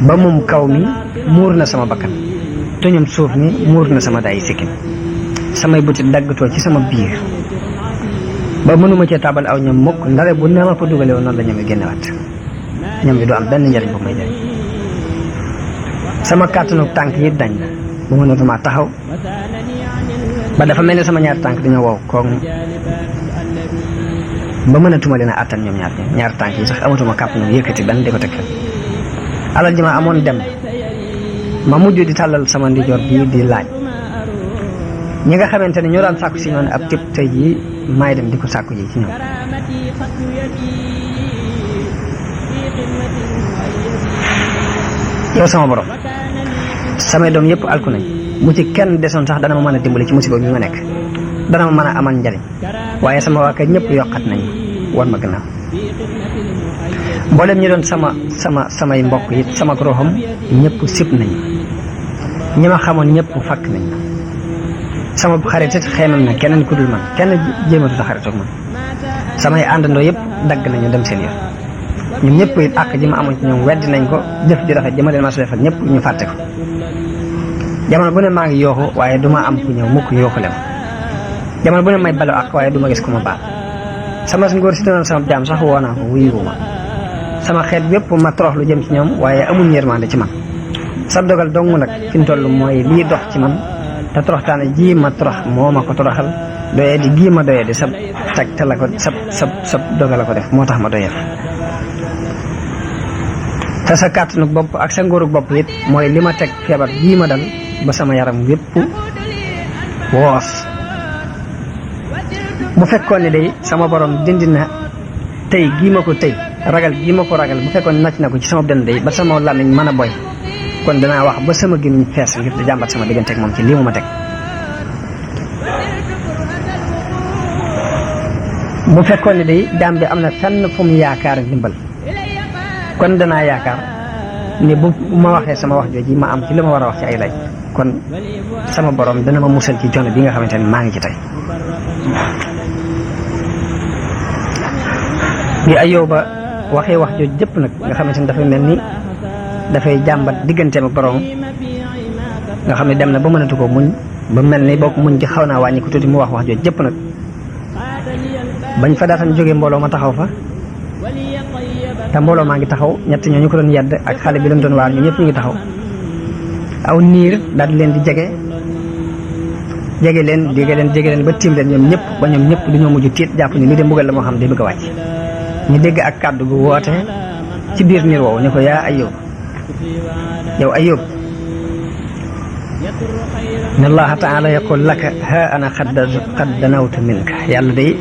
S2: ba moom kaw mi muur na sama bakkan tuñum suuf mi muur na sama dayi sikkim samay buti daggatoo ci sama biir ba mënuma cee tàbbal aw ñam mukk ndare bu ne ma ko dugale woon noonu la ñam yi génnewaat ñam bi du am benn njariñ bu may jariñ sama kàttanu tànk yi dañ na bu mënatuma taxaw ba dafa mel ni sama ñaari tànk dañoo wow koog ba mënatuma leen a àttan ñoom ñaari tànk yi sax amatuma kàttanu yëkkati benn di ko teg alal ji ma amoon dem ma mujj di tàllal sama ndijoor bii di laaj ñi nga xamante ne ñoo daan sàkku si ñoon ab tib tey jii maay dem di ko sàkku ji ci ñoom yow sama borom samay doom yëpp alku nañ bu ci kenn desoon sax dana ma mën a dimbali ci musiba bi ma nekk dana ma mën a amal njariñ waaye sama waa kër ñëpp yokkat nañ wan ma gannaaw mboolem ñi doon samay mbokk yi sama roxam ñëpp sib nañ ñi ma xamoon ñëpp fakk nañ sama xarit it xeemam na keneen ku dul man kenn jéematu sa xarit ak man samay àndandoo yëpp dagg nañu dem seen yoon ñoom ñëpp it àq ji ma amoon ci ñoom weddi nañ ko jëf ji rafet ji ma leen ma defal ñëpp ñu fàtte ko jamono bu ne maa ngi yooxu waaye du ma am ku ñëw mukk yooxule ma jamono bu ne may balu àq waaye du ma gis ku ma baal sama ngóor si doon sama jaam sax woo naa ko wuyuwu ma sama xeet bépp ma torox lu jëm ci ñoom waaye amuñ yërmande ci man sa dogal dong nag fi mu toll mooy lii dox ci man te toroxtaane ji ma torox moo ma ko toroxal doyee di gii ma doyee di sab tag te la ko sab dogal la ko def moo tax ma doyee te sa kàttanu bopp ak sa ngóorug bopp it mooy li ma teg feebar jii ma dal ba sama yaram yépp woos bu fekkoon ne day sama borom dindi na tey gii ma ko tey ragal gii ma ko ragal bu fekkoon ne nàcc na ko ci sama dënn day ba sama làmmiñ mën a boy kon danaa wax ba sama gémmiñ fees ngir di jàmbat sama digganteeg moom ci lii mu ma teg. bu fekkoon ne day jaam bi am na fenn fu mu yaakaar ndimbal kon danaa yaakaar ni bu ma waxee sama wax jooji ma am ci li ma war a wax ci ay lay kon sama borom dana ma musal ci coono bi nga xamante ne maa ngi ci tey. bi Ayóoba waxee wax jooju jëpp nag nga xamante ne dafay mel ni dafay jàmbat digganteem ak borom nga xam ne dem na ba mënatu ko muñ ba mel ni boo ko muñ di xaw naa wàññi ko tuuti mu wax jooju jëpp nag bañ fa daatan jógee mbooloo ma taxaw fa te mbooloo maa ngi taxaw ñett ñoo ñu ko doon yedd ak xale bi leen doon waar ñu ñëpp ñu ngi taxaw aw niir daal di leen di jege leen ba tiim leen ñoom ñëpp ba ñoom ñëpp dañoo mujj tiit jàpp ni li de mbugal la moo xam day bëgg a wàcc ñu dégg ak kàddu gu woote ci biir niir woowu ne ko yaa Ayóob yow Ayóob ne allaha taala yaqul laka ha ana qad danawtu minka yàlla day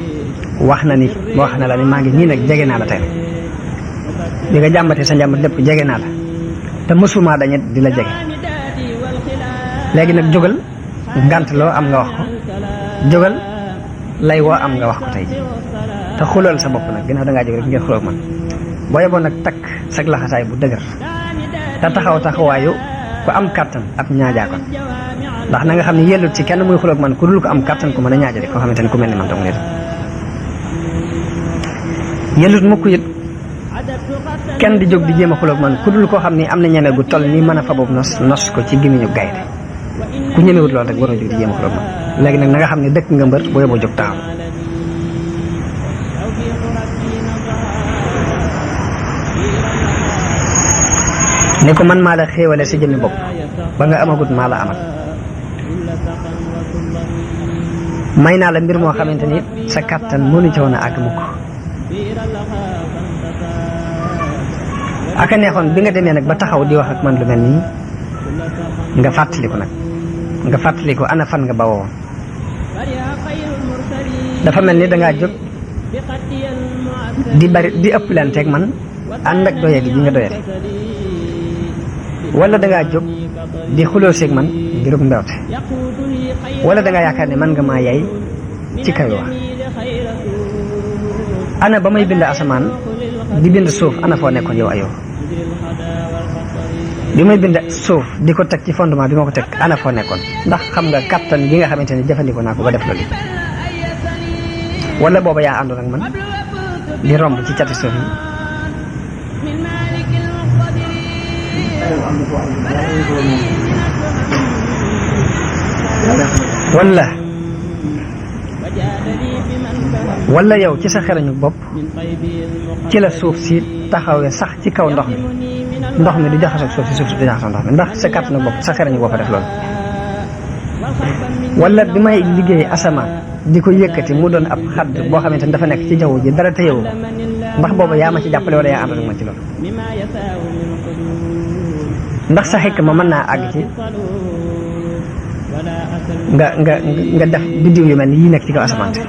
S2: wax na la ni maa ngi nii nag jege naa la tey bi nga jàmbatee sa njàmbat lépp jege naa la te mësuma dañet di la jege léegi nag jógal ngant loo am nga wax ko jógal lay woo am nga wax ko tey te xulool sa bopp nag ginnaaw dangaa jóg rek ngeen xulool man boo yeboon nag takk sag laxasaay bu dëgër te taxawaayu ku am kàttan ab ñaajaakoon ndax na nga xam ne yellut ci kenn muy xuloog man ku dul ko am kàttan ku mën a ñaajale koo xamante ne ku mel ni man dong nit yellut mukk it kenn di jóg di jéem a xuloog man ku dul koo xam ni am na ñeme gu toll ni mën a fa boobu nos ko ci gémmiñu gaynde ku ñemewut loolu rek waroo jóg di jéem a xuloog man léegi nag na nga xam ne dëkk nga mbër boo yeboo jóg taxaw ne ko man maa la xéewale sa jëmmi bopp ba nga amagut maa la amal may naa la mbir moo xamante ni sa kàttan mënu ci woon a àgg mukk aka neexoon bi nga demee nag ba taxaw di wax ak man lu mel nii nga fàttaliku ana fan nga bawoo woon dafa mel ni dangaa jóg di ëpplanteeg man ànd ak doyadi bi nga doyadi wala dangaa jóg di xulóoseeg man ngirub mbewte wala dangaa yaakaar ne man nga maa yay ci kaw wax ana ba may bind asamaan di bind suuf ana foo nekkoon yow Ayóob bi may bind suuf di ko teg ci fondement bi ma ko teg ana foo nekkoon ndax xam nga kattan gi nga xamante ne jëfandikoo naa ko ba def loolu wala booba yaa àndoon ak man di romb ci cati suuf yi wala yow ci sa xerañu bopp ci la suuf si taxawee sax ci kaw ndox mi du jaxasoo suuf si suuf si du jaxasoo ndox mi ndax sa kàttanu bopp sa xerañu bopp a def loolu wala bi may liggéey asamaan di ko yëkkati mu doon ab xadd boo xamante ne dafa nekk ci jaww ji dara téyewu ndax booba yaa ma ci jàppale wala yaa ànd ak ma ci loolu ndax sa xekk ma mën naa àgg ci nga def biddiw yu mel ni yii nekk ci kaw asamaan si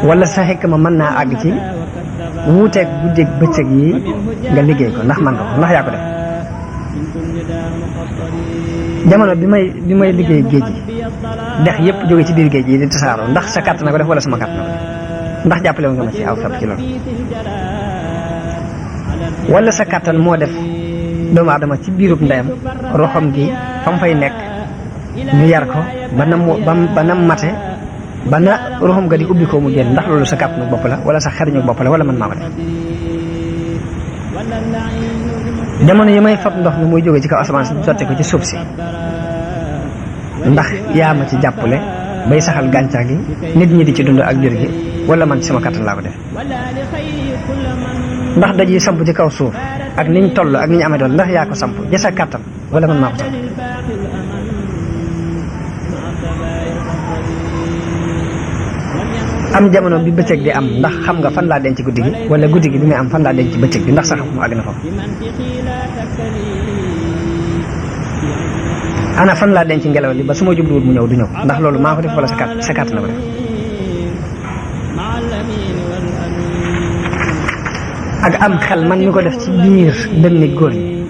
S2: wala sa xekk ma mën naa àgg ci wuuteeg guddeeg bëccëg yi nga liggéey ko ndax man nga ko ndax yaa ko def jamono bi may liggéey géej gi dex yëpp jóge ci biir géej gi di tasaaroo ndax sa kàtt na ko def wala sama kàtt na ko def ndax jàppale nga ma ci aw fepp ci loolu wala sa kàttan moo def doomu aadama ci biirub ndeyam roxam gi fa mu fay nekk ñu yar ko ba na mate ba na roxam nga di ubbi ko mu génn ndax loolu sa kàttanu bopp la wala sa xariñu bopp la wala man maa ko def jamono yi may fab ndox mi muy jóge ci kaw asamaan si sotti ko ci suuf si ndax yaa ma ci jàppale bay saxal gàncax gi nit ñi di ci dund ak jur gi wala man sama kàttan laa ko def ndax daj yi samp ci kaw suuf ak niñ toll ak niñ amee doon ndax yaa ko samp ja sa kàttan wala man maa ko samp am jamono bi bëccëg di am ndax xam nga fan laa denc guddi gi wala guddi gi bi muy am fan laa denc bëccëg bi ndax sax mu àgg na foofu ana fan laa denc ngelaw li ba su ma jubluwul mu ñëw du ñëw ndax loolu maa ko def wala sa kàtt na ko def ak am xel man mi ko def ci biir dënni góor ñi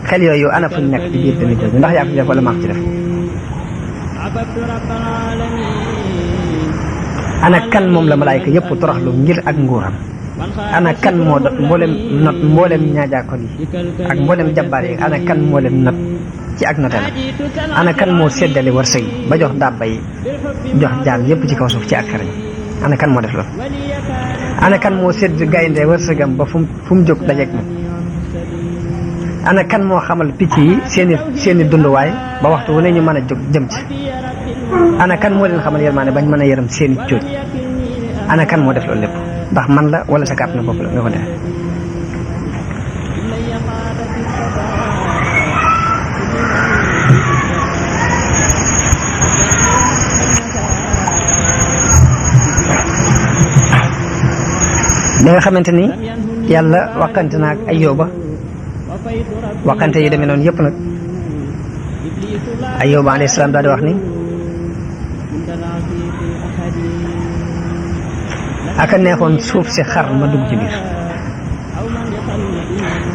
S2: xel yooyu ana fuñ nekk ci biir dënni góor ñi ndax yaa ko ci def wala maa ko ci def ana kan moom la malaayka yëpp toroxlu ngir ak nguuram ana kan moo dot mboolem ñaajaakon yi ak mboolem jabbaar yi ana kan moo leen not ci ak noteelam ana kan moo séddale wërsëg yi ba jox dàbba yi jox jaam yëpp ci kaw suuf ci ak xarañ ana kan moo def loolu ana kan moo sédd gaynde wërsëgam ba fu mu jóg dajeeg moom ana kan moo xamal picc yi seeni dunduwaay ba waxtu wu ne ñu mën a jóg jëm ci ana kan moo leen xamal yërmaane bañ mën a yërëm seeni cóoj ana kan moo def loolu lépp ndax man la wala sa kàtt na bopp la nga ko def li nga xamante ni yàlla waxante na ak Ayyuba waxante yi demee noonu yëpp nag Ayyuba alayhi salaam daal di wax ni aka neexoon suuf si xar ma dugg ci biir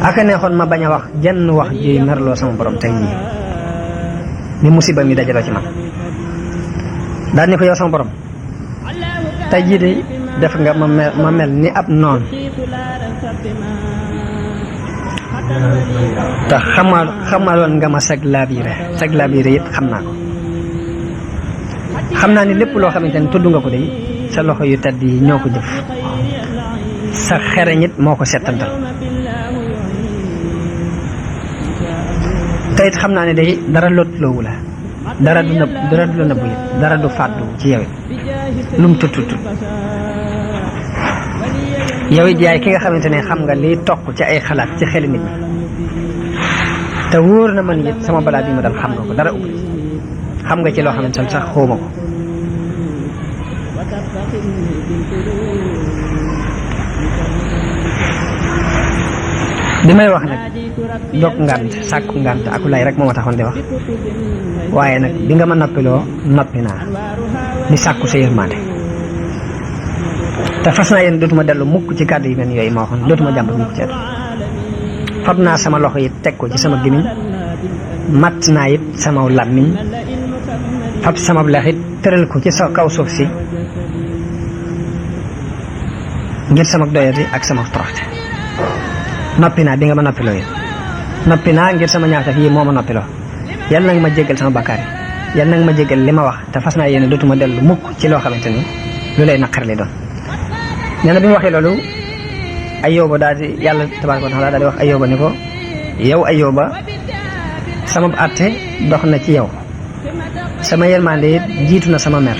S2: aka neexoon ma bañ a wax jenn wax juy merloo sama borom tey jii ni musiba mi dajaloo ci man daal ni ko yow sama borom tey jii de def nga ma mel ni ab noon te xamaloon nga ma sag laabiire it xam naa ko xam naa ni lépp loo xamante ni tudd nga ko de sa loxo yu tedd yi ñoo ko jëf sa xereñ it moo ko settantal te it xam naa ne day dara lotloowu la dara du la nëbbu it dara du fàddu ci yow it lu mu tut yow it yaay ki nga xamante ne xam nga liy toq ci ay xalaat ci xeli nit ñi te wóor na man it sama balaa bi ma dal xam nga ko dara ubbi xam nga ci loo xamante ne sax xóoma ko bi may wax nag dog ngànt sàkku ngànt aku lay rek moo ma taxoon di wax waaye nag bi nga ma noppiloo noppi naa di sàkku sa yërmande te fas naa yéen dootuma dellu mukk ci kàddu yi mel yooyu ma waxoon dootuma jàmbat mukk ci fab naa sama loxo yi teg ko ci sama gémmiñ matt naa it sama làmmiñ fab sama lex it tëral ko ci sa kaw suuf si ngir sama doyati ak sama toroxte noppi naa bi nga ma noppiloo yi noppi naa ngir sama ñaawteef yi moo ma noppiloo yal na nga ma jéggal sama bakkaar yi yal na nga ma jéggal li ma wax te fas naa yéene dootuma dellu mukk ci loo xamante ni lu lay naqar li doon nee na bi mu waxee loolu Ayyuba daal di yàlla tabaaraka wa taala daal di wax Ayyuba ni ko yow Ayyuba sama àtte dox na ci yow sama yërmande it jiitu na sama mer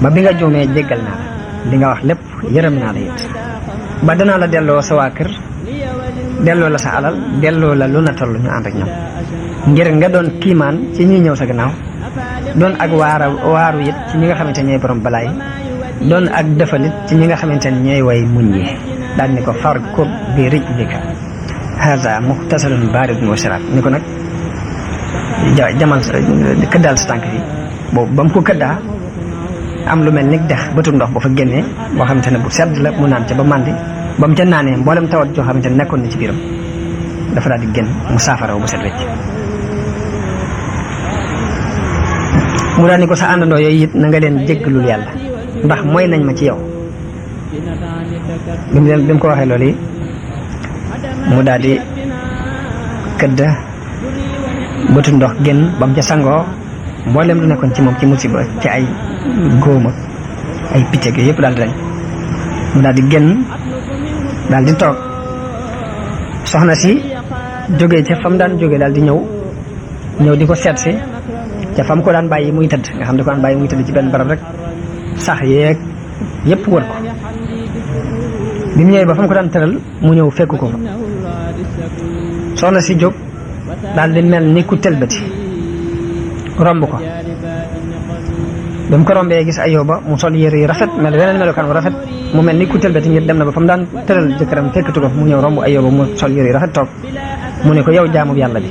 S2: ba bi nga juumee jéggal naa la li nga wax lépp yërëm naa la it ba danaa la delloo sa waa kër delloo la sa alal delloo la lu na toll ñu ànd ak ñoom ngir nga doon kiimaan ci ñuy ñëw sa gannaaw doon ak waaru it ci ñi nga xamante ñooy borom balaay doon ak defalit ci ñi nga xamante ne ñooy way muñ yi daal ni ko farkub bi rijlika haza muxtasalun baaridun wa sharaab ni ko nag jamal këddaal sa tànk fi boobu ba mu ko këddaa am lu mel ni dex bëtu ndox ba fa génnee boo xamante ne bu sedd la mu naan ca ba màndi ba mu ca naanee mboolem tawat joo xamante ne nekkoon na ci biiram dafa daal di génn mu saafaraw bu set wecc mu daal ni ko sa àndandoo yooyu it na nga leen jéggalul yàlla ndax mooy nañ ma ci yow bi mu ko waxee loolu yi mu daal di këdd bëtu ndox génn ba mu ca sangoo mboolem lu nekkoon ci moom ci musiba ci ay góoma ay picc yooyu yëpp daal di dañ mu daal di génn daal di toog soxna si jógee ca fa mu daan jógee daal di ñëw di ko seet si ca fa mu ko daan bàyyi muy tëdd nga xam ne ko daan bàyyi muy tëdd ci benn barab rek sax yeeg yëpp wër ko bi mu ñëwee ba fa mu ko daan tëral mu ñëw fekk ko fa soxna si jóg daal di mel ni ku tëlbati romb ko ba mu ko rombee gis Ayyuba mu sol yére yu rafet mel weneen melokaan bu rafet mu mel ni ku tëlbati ngir dem na ba fa mu daan tëral jëkkëram fekkatu ko mu ñëw romb Ayyuba mu sol yére yu rafet toog mu ne ko yow jaamu yàlla bi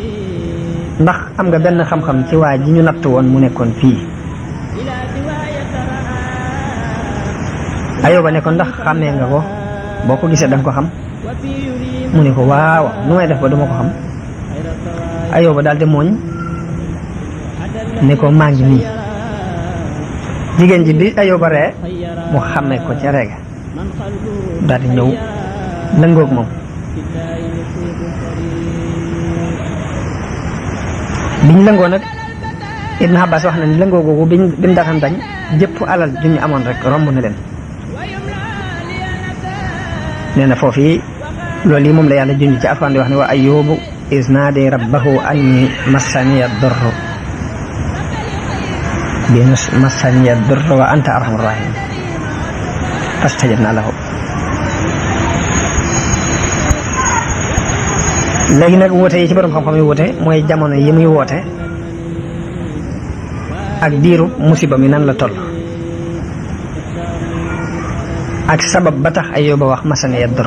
S2: ndax am nga benn xam-xam ci waa ji ñu natt woon mu nekkoon fii Ayóoba ne ko ndax xàmmee nga ko boo ko gisee danga ko xam mu ne ko waaw nu may def ba duma ko xam Ayóoba daal di mooñ ne ko maa ngi nii jigéen ji bi Ayóoba ree mu xàmmee ko ca reega daal di ñëw lëngoog moom biñ lëngoo nag Ibn Abbas wax na ni lëngoo googu biñ daataan dañ jëpp alal ju ñu amoon rek romb na leen nee na foofu loolu yi moom la yàlla junj ci Alxuraan di wax ne wa Ayyubu iz naadi rabbahu anni massaniya durru bi massaniya durru wa anta arhamur rahimin fastajabna lahu. léegi nag woote yi ci borom xam-xam yi woote mooy jamono yi muy woote ak diiru musiba mi nan la toll ak sabab ba tax Ayóoba wax masaniya dur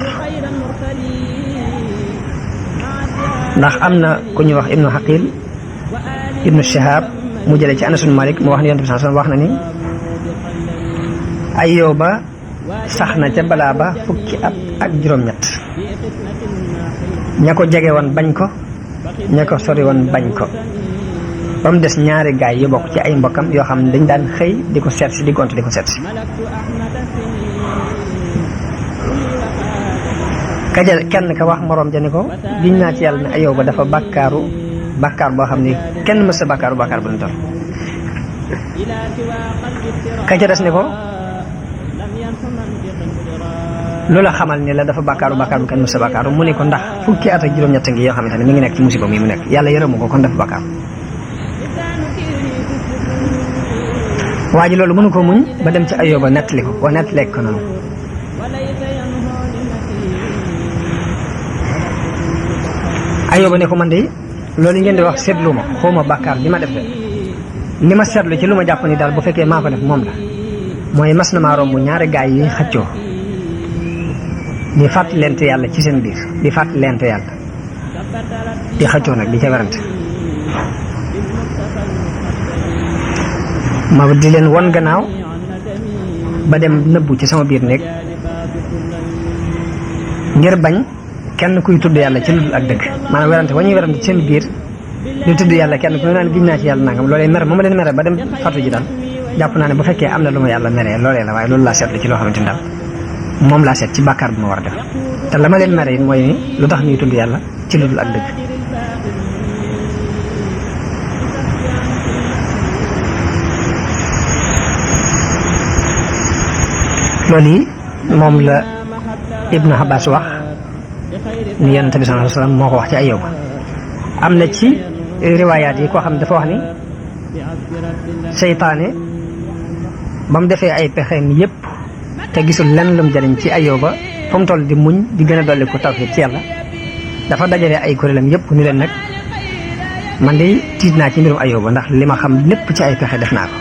S2: ndax am na ku ñuy wax ibnu Xaqil ibnu Shihab mu jële ci Anas ibn Malik mu wax ni Yonent bi sallallahu alayhi wasallam wax na ni Ayóoba sax na ca balaa ba fukki at ak juróom-ñett ña ko jege woon bañ ko ña ko sori woon bañ ko ba mu des ñaari gaay yu bokk ci ay mbokkam yoo xam ne dañ daan xëy di ko seet si di gont di ko seet si kajal kenn ka wax moroom ja ni ko giñ naa ci yàlla ne Ayóoba dafa bàkkaar boo xam ni kenn mës sa bàkkaar bu ñu toll ka ca des ni ko loola xamal ni la dafa bàkkaaru bu kenn mës sa bàkkaaru mu ne ko ndax fukki at ak juróom-ñett ngi yoo xamante ne mi ngi nekk ci musiba mi mu nekk yàlla yërëmu ko kon dafa bàkkaar waa ji loolu mënu ko muñ ba dem ci Ayóoba nettali ko wax nettali ko noonu Ayóoba ne ko man de loolu ngeen di wax seetlu ma xawma bàkkaar bi ma def de li ma seetlu ci lu ma jàpp ni daal bu fekkee maa ko def moom la mooy mas na maa romb ñaari gaay yi xëccoo di fàttalente yàlla ci seen biir di fàttalente yàlla di xëccoo nag di ca werante ma di leen won gannaaw ba dem nëbbu ci sama biir néeg ngir bañ kenn kuy tudd yàlla ci lu dul ak dëgg maanaam werante wa ñuy werante ci seen biir di tudd yàlla kenn ku ne naan giñ naa ci yàlla nangam loolee mere ma leen mere ba dem fatu ji daal jàpp naa ne bu fekkee am na lu ma yàlla meree loolee la waaye loolu laa seetlu ci loo xamante ni daal moom laa seet ci bàkkaar bu ma war a def te la ma leen mere it mooy ni lu tax ñuy tudd yàlla ci lu dul ak dëgg loolu yi moom la Ibn Abbas wax ni Yonent bi sallallahu alayhi wasallam moo ko wax ci Ayóoba am na ci riwaayaat yi koo xam ne dafa wax ni seytaane ba mu defee ay pexeem yépp te gisul lenn lu mu jëriñ ci Ayóoba fa mu toll di muñ di gën a dolli ko tawhiid ci yàlla dafa dajale ay kuréelam yépp ni leen nag man de tiit naa ci mbirum Ayóoba ndax li ma xam lépp ci ay pexe def naa ko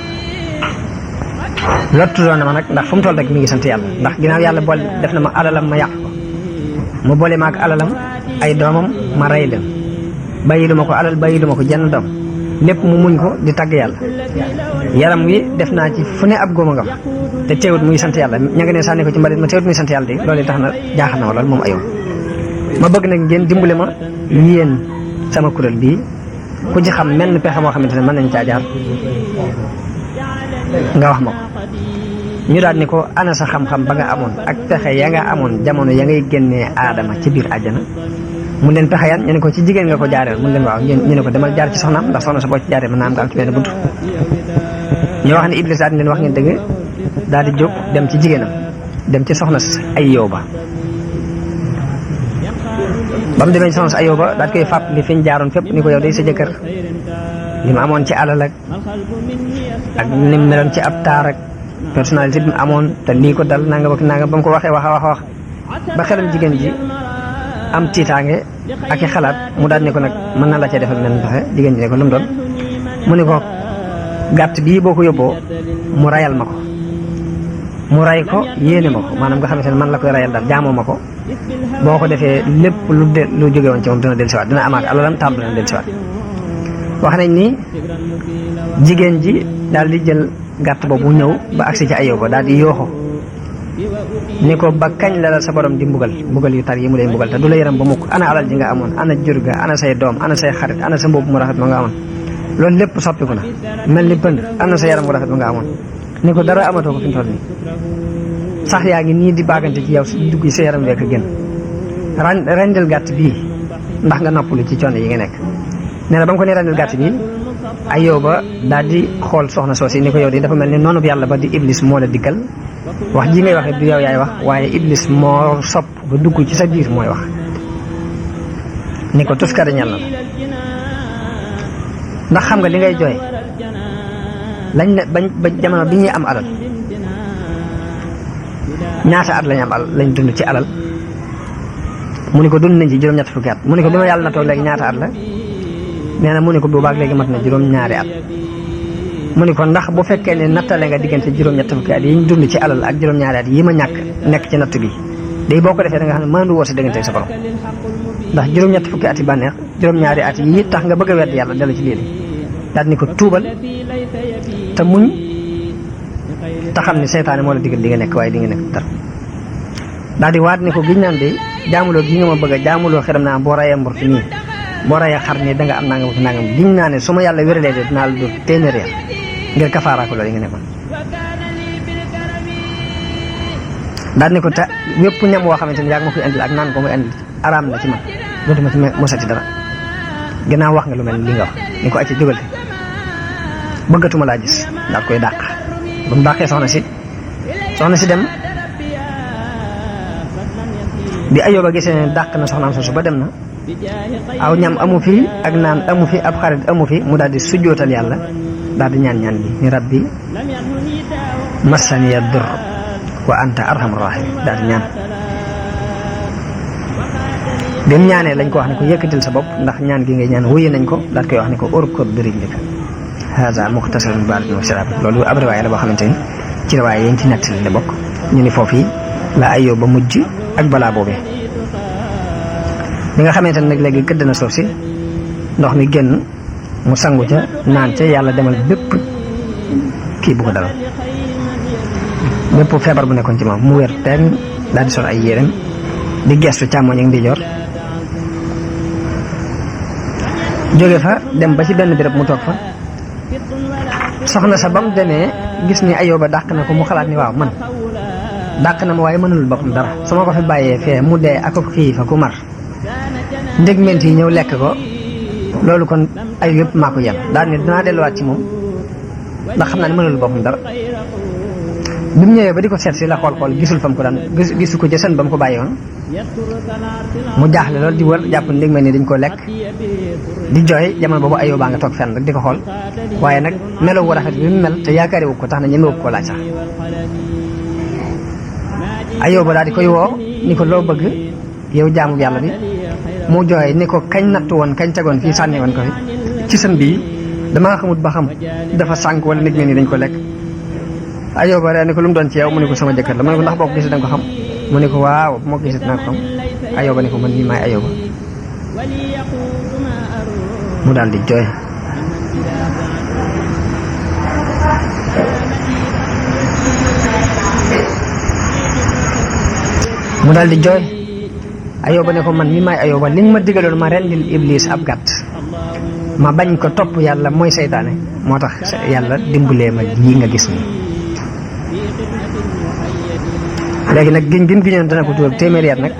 S2: lottu doon na ma nag ndax fu mu toll rek mi ngi sant yàlla ndax ginnaaw yàlla boole def na ma alalam ma yàq ko mu boole ma ak alalam ay doomam ma rey leen bàyyi lu ma ko alal bàyyi lu ma ko jenn doom lépp mu muñ ko di tagg yàlla yaram wi def naa ci fu ne ab góoma nga te teewut muy sant yàlla ña nga ne sànni ko ci mbalit ma teewut muy sant yàlla de loolu tax na jaaxal na ma lool moom Ayóoba ma bëgg nag ngeen dimbale ma yéen sama kuréel bii ku ci xam menn pexe moo xamante ne mën nañ caa jaar nga wax ma ko ñu daal ni ko ana sa xam-xam ba nga amoon ak pexe ya nga amoon jamono ya ngay génnee aadama ci biir àjjana mun leen pexe yan ñu ne ko ci jigéen nga ko jaareel mun leen waaw ñu ne ko demal jaar ci soxnaam ndax soxna sa boo ci jaaree mën naa am nga am ci benn bunt ñu wax ne Iblis daal di leen wax ngeen dëgg daal di jóg dem ci jigéenam dem ci soxna si Ayóoba ba mu demee ci soxna si Ayóoba daal koy fàpp li fi ñu jaaroon fépp ni ko yow day sa jëkkër li mu amoon ci alal ak ni mu meloon ci ab taar ak personnalité bi mu amoon te lii ko dal nanga ba nanga ba mu ko waxee wax ba xelam jigéen ji am tiitaange ak i xalaat mu daal ne ko nag mën na la cee defal mel pexe jigéen ji ne ko lu mu doon mu ne ko gàtt bii boo ko yóbboo mu rayal ma ko mu ray ko yéene ma ko maanaam nga xamante ne man la koy rayal daal jaamoo ma ko boo ko defee lépp lu jóge woon ci moom dina dellusiwaat dina amaat alalam tam dina dellusiwaat wax nañ ni jigéen ji daal di jël gàtt boobu ñëw ba agsi ci Ayóoba daal di yooxo ni ko ba kañ la sa borom di mbugal yu tar yi mu lay mbugal te du la yaram ba mukk ana alal ji nga amoon ana jur ga ana say doom ana say xarit ana sa mbubb mu rafet ma nga amoon loolu lépp soppiku na mel ni pënd ana sa yaram mu rafet ma nga amoon ni ko dara amatoo ko fi mu toll nii sax yaa ngi nii di baagante ci yow dugg sa yaram wekk gën rendel gàtt bii ndax nga noppalu ci coono yi nga nekk nee na ba mu ko ne rendel gàtt bii Ayyuba daal di xool soxna soosi ni ko yow di dafa mel ni noonu yàlla ba di iblis moo la dikkal wax ji ngay waxee du yow yaay wax waaye iblis moo sopp ba dugg ci sa biir mooy wax ni ko tuskare ñal na ndax xam nga li ngay jooy lañ ne ba jamono bi ñuy am alal ñaata at lañ am alal lañ dund ci alal mu ni ko dund nañ ci juróom-ñett fukki at mu ni ko bi ma yàlla na toog léegi ñaata at la nee na mu ni ko boobaak léegi mat na juróom-ñaari at mu ni ko ndax bu fekkee ne nattale nga diggante juróom-ñett fukki at yi ñu dund ci alal ak juróom-ñaari at yi ma ñàkk nekk ci natt bi day boo ko defee da nga xam ne mëndu woo sa diggante ak sa borom ndax juróom-ñett fukki at yi bànneex juróom-ñaari at yi tax nga bëgg a wedd yàlla dellu ci lii daal ni ko tuubal te muñ te xam ne seytaane moo la digal di nga nekk waaye di nga nekk dara daal di waat ni ko giñ naan de jaamuloo gi nga ma bëgg a jaamuloo xeram naa boo rayee mbur fi nii boo rayee xar nii da nga am nangam fi nangam giñ naa ne su ma yàlla wéralee de dinaa la dóor téeméer ngir kafaaraako loolu yi nga nekkoon daal ni ko te wépp ñam woo xamante ni yaa ngi ma koy indil ak naan ko muy indil araam na ci man dootuma ci mosati dara ginnaaw wax nga lu mel li nga wax ni ko acca jógal fi bëggatuma laa gis daal koy dàq ba mu dàqee soxna si dem bi Ayyuba gisee ne dàq na soxnaam soosu ba dem na aw ñam amu fi ak naan amu fi ab xarit amu fi mu daal di sujjootal yàlla daal di ñaan bi ni rabbi massaniya dur wa anta arhamur rahim daal di ñaan bi mu ñaanee lañ ko wax ne ko yëkkatil sa bopp ndax ñaan gi ngay ñaan wuyu nañ ko daal koy wax ne ko urkub bi rijlika haza muxtasarun baridun wa sharaab loolu ab riwaaya la boo xamante ni ci riwaaya yi ñu ci nettali la bokk ñu ni foofu la Ayyuba mujj ak balaa boobee bi nga xamante ne nag léegi gëdd na suuf si ndox mi génn mu sangu ca naan ca yàlla demal bépp kii bu ko dalal bépp feebar bu nekkoon ci moom mu wér teen daal di sol ay yéreem di gestu càmmoñ ak ndijoor jóge fa dem ba ci benn béréb mu toog fa soxna sa ba mu demee gis ni Ayyuba dàq na ko mu xalaat ni waaw man dàq na ma waaye mënul boppam dara su ma ko fi bàyyee fee mu dee ak xiif ak mar ndégment yi ñëw lekk ko loolu kon ay yëpp maa ko yem daal ni dinaa delluwaat ci moom ndax xam naa ne mënul boppam dara bi mu ñëwee ba di ko seet si la xool gisul fa mu ko daan gisu ko jësan ba mu ko bàyyi woon mu jaaxle loolu di wër jàpp ndégment ni dañ koo lekk di jooy jamono boobu Ayyuba nga toog fenn rek di ko xool waaye nag melo wu rafet bi mu mel te yaakaari wu ko tax na ñemewu ko laaj sax Ayyuba daal di koy woo ni ko loo bëgg yow jaamu yàlla bi mu jooy ni ko kañ nattu woon kañ tegoon fii sànni woon ko fi ci sën bii damaa xamut ba xam dafa sànk wala nit ñi dañ ko lekk Ayyuba rek ni ko lu mu doon ci yow mu ne ko sama jëkkër la mu ne ko ndax boo ko gisee danga ko xam mu ne ko waaw bu ma ko gisee dinaa ko xam Ayyuba ni ko man mii maay Ayyuba mu daal di jooy Ayyuba ne ko man mii maay Ayyuba li nga ma digaloon ma rendil iblis ab gàtt ma bañ ko topp yàlla mooy seytaane moo tax yàlla dimbalee ma lii nga gis nii léegi nag giñ bi mu giñoon dana ko tuur téeméeri at nag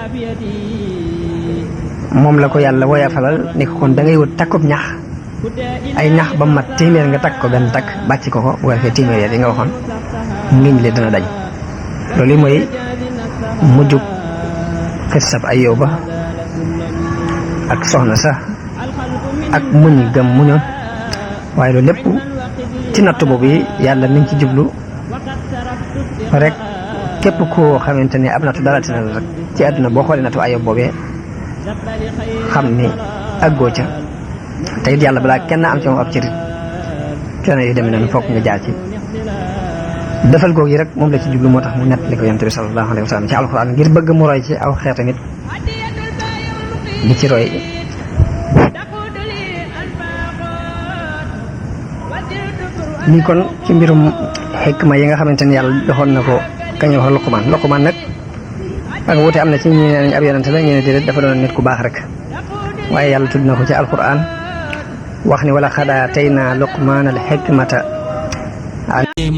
S2: moom la ko yàlla woyafalal ni ko kon da ngay wut takkub ñax ay ñax ba mat téeméer nga takk ko benn takk bàcc ko bu ko defee téeméeri at yi nga waxoon ngiñ li dana dañ loolu mooy mujjug xissab Ayyuba ak soxna sa ak muñ gëm muñoon waaye loolu lépp ci natt boobu yi yàlla nañ ci jublu rek képp koo xamante ni ab nattu dalati na la rek ci àdduna boo xoolee nattu Ayyuba boobee xam ni àggoo ca te it yàlla balaa kenn am ci moom ab cërit coono yu demee noonu fokk nga jaar ci defal googu yi rek moom la ci jublu moo tax mu nett li ko yonent bi sallallahu alayhi wa sallam ci alxuraan ngir bëgg mu roy ci aw xeet nit di ci roy lii kon ci mbirum xikma yi nga xamante ni yàlla doxoon na ko ka ñuy wax Luqmaan nag ak wuute am na ci ñi ne nañ ab yonante la ñu ne déedéet dafa doon nit ku baax rek waaye yàlla tudd na ko ci alquran wax ni wala xad aataynaa Luqmaana al-hikmata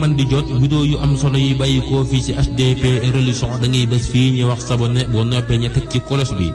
S1: man di jot vidéo yu am solo yi bàyyi koo fii ci HDP religion da ngay bés fii ñu wax sabonné boo noppee ña teg ci cloche bi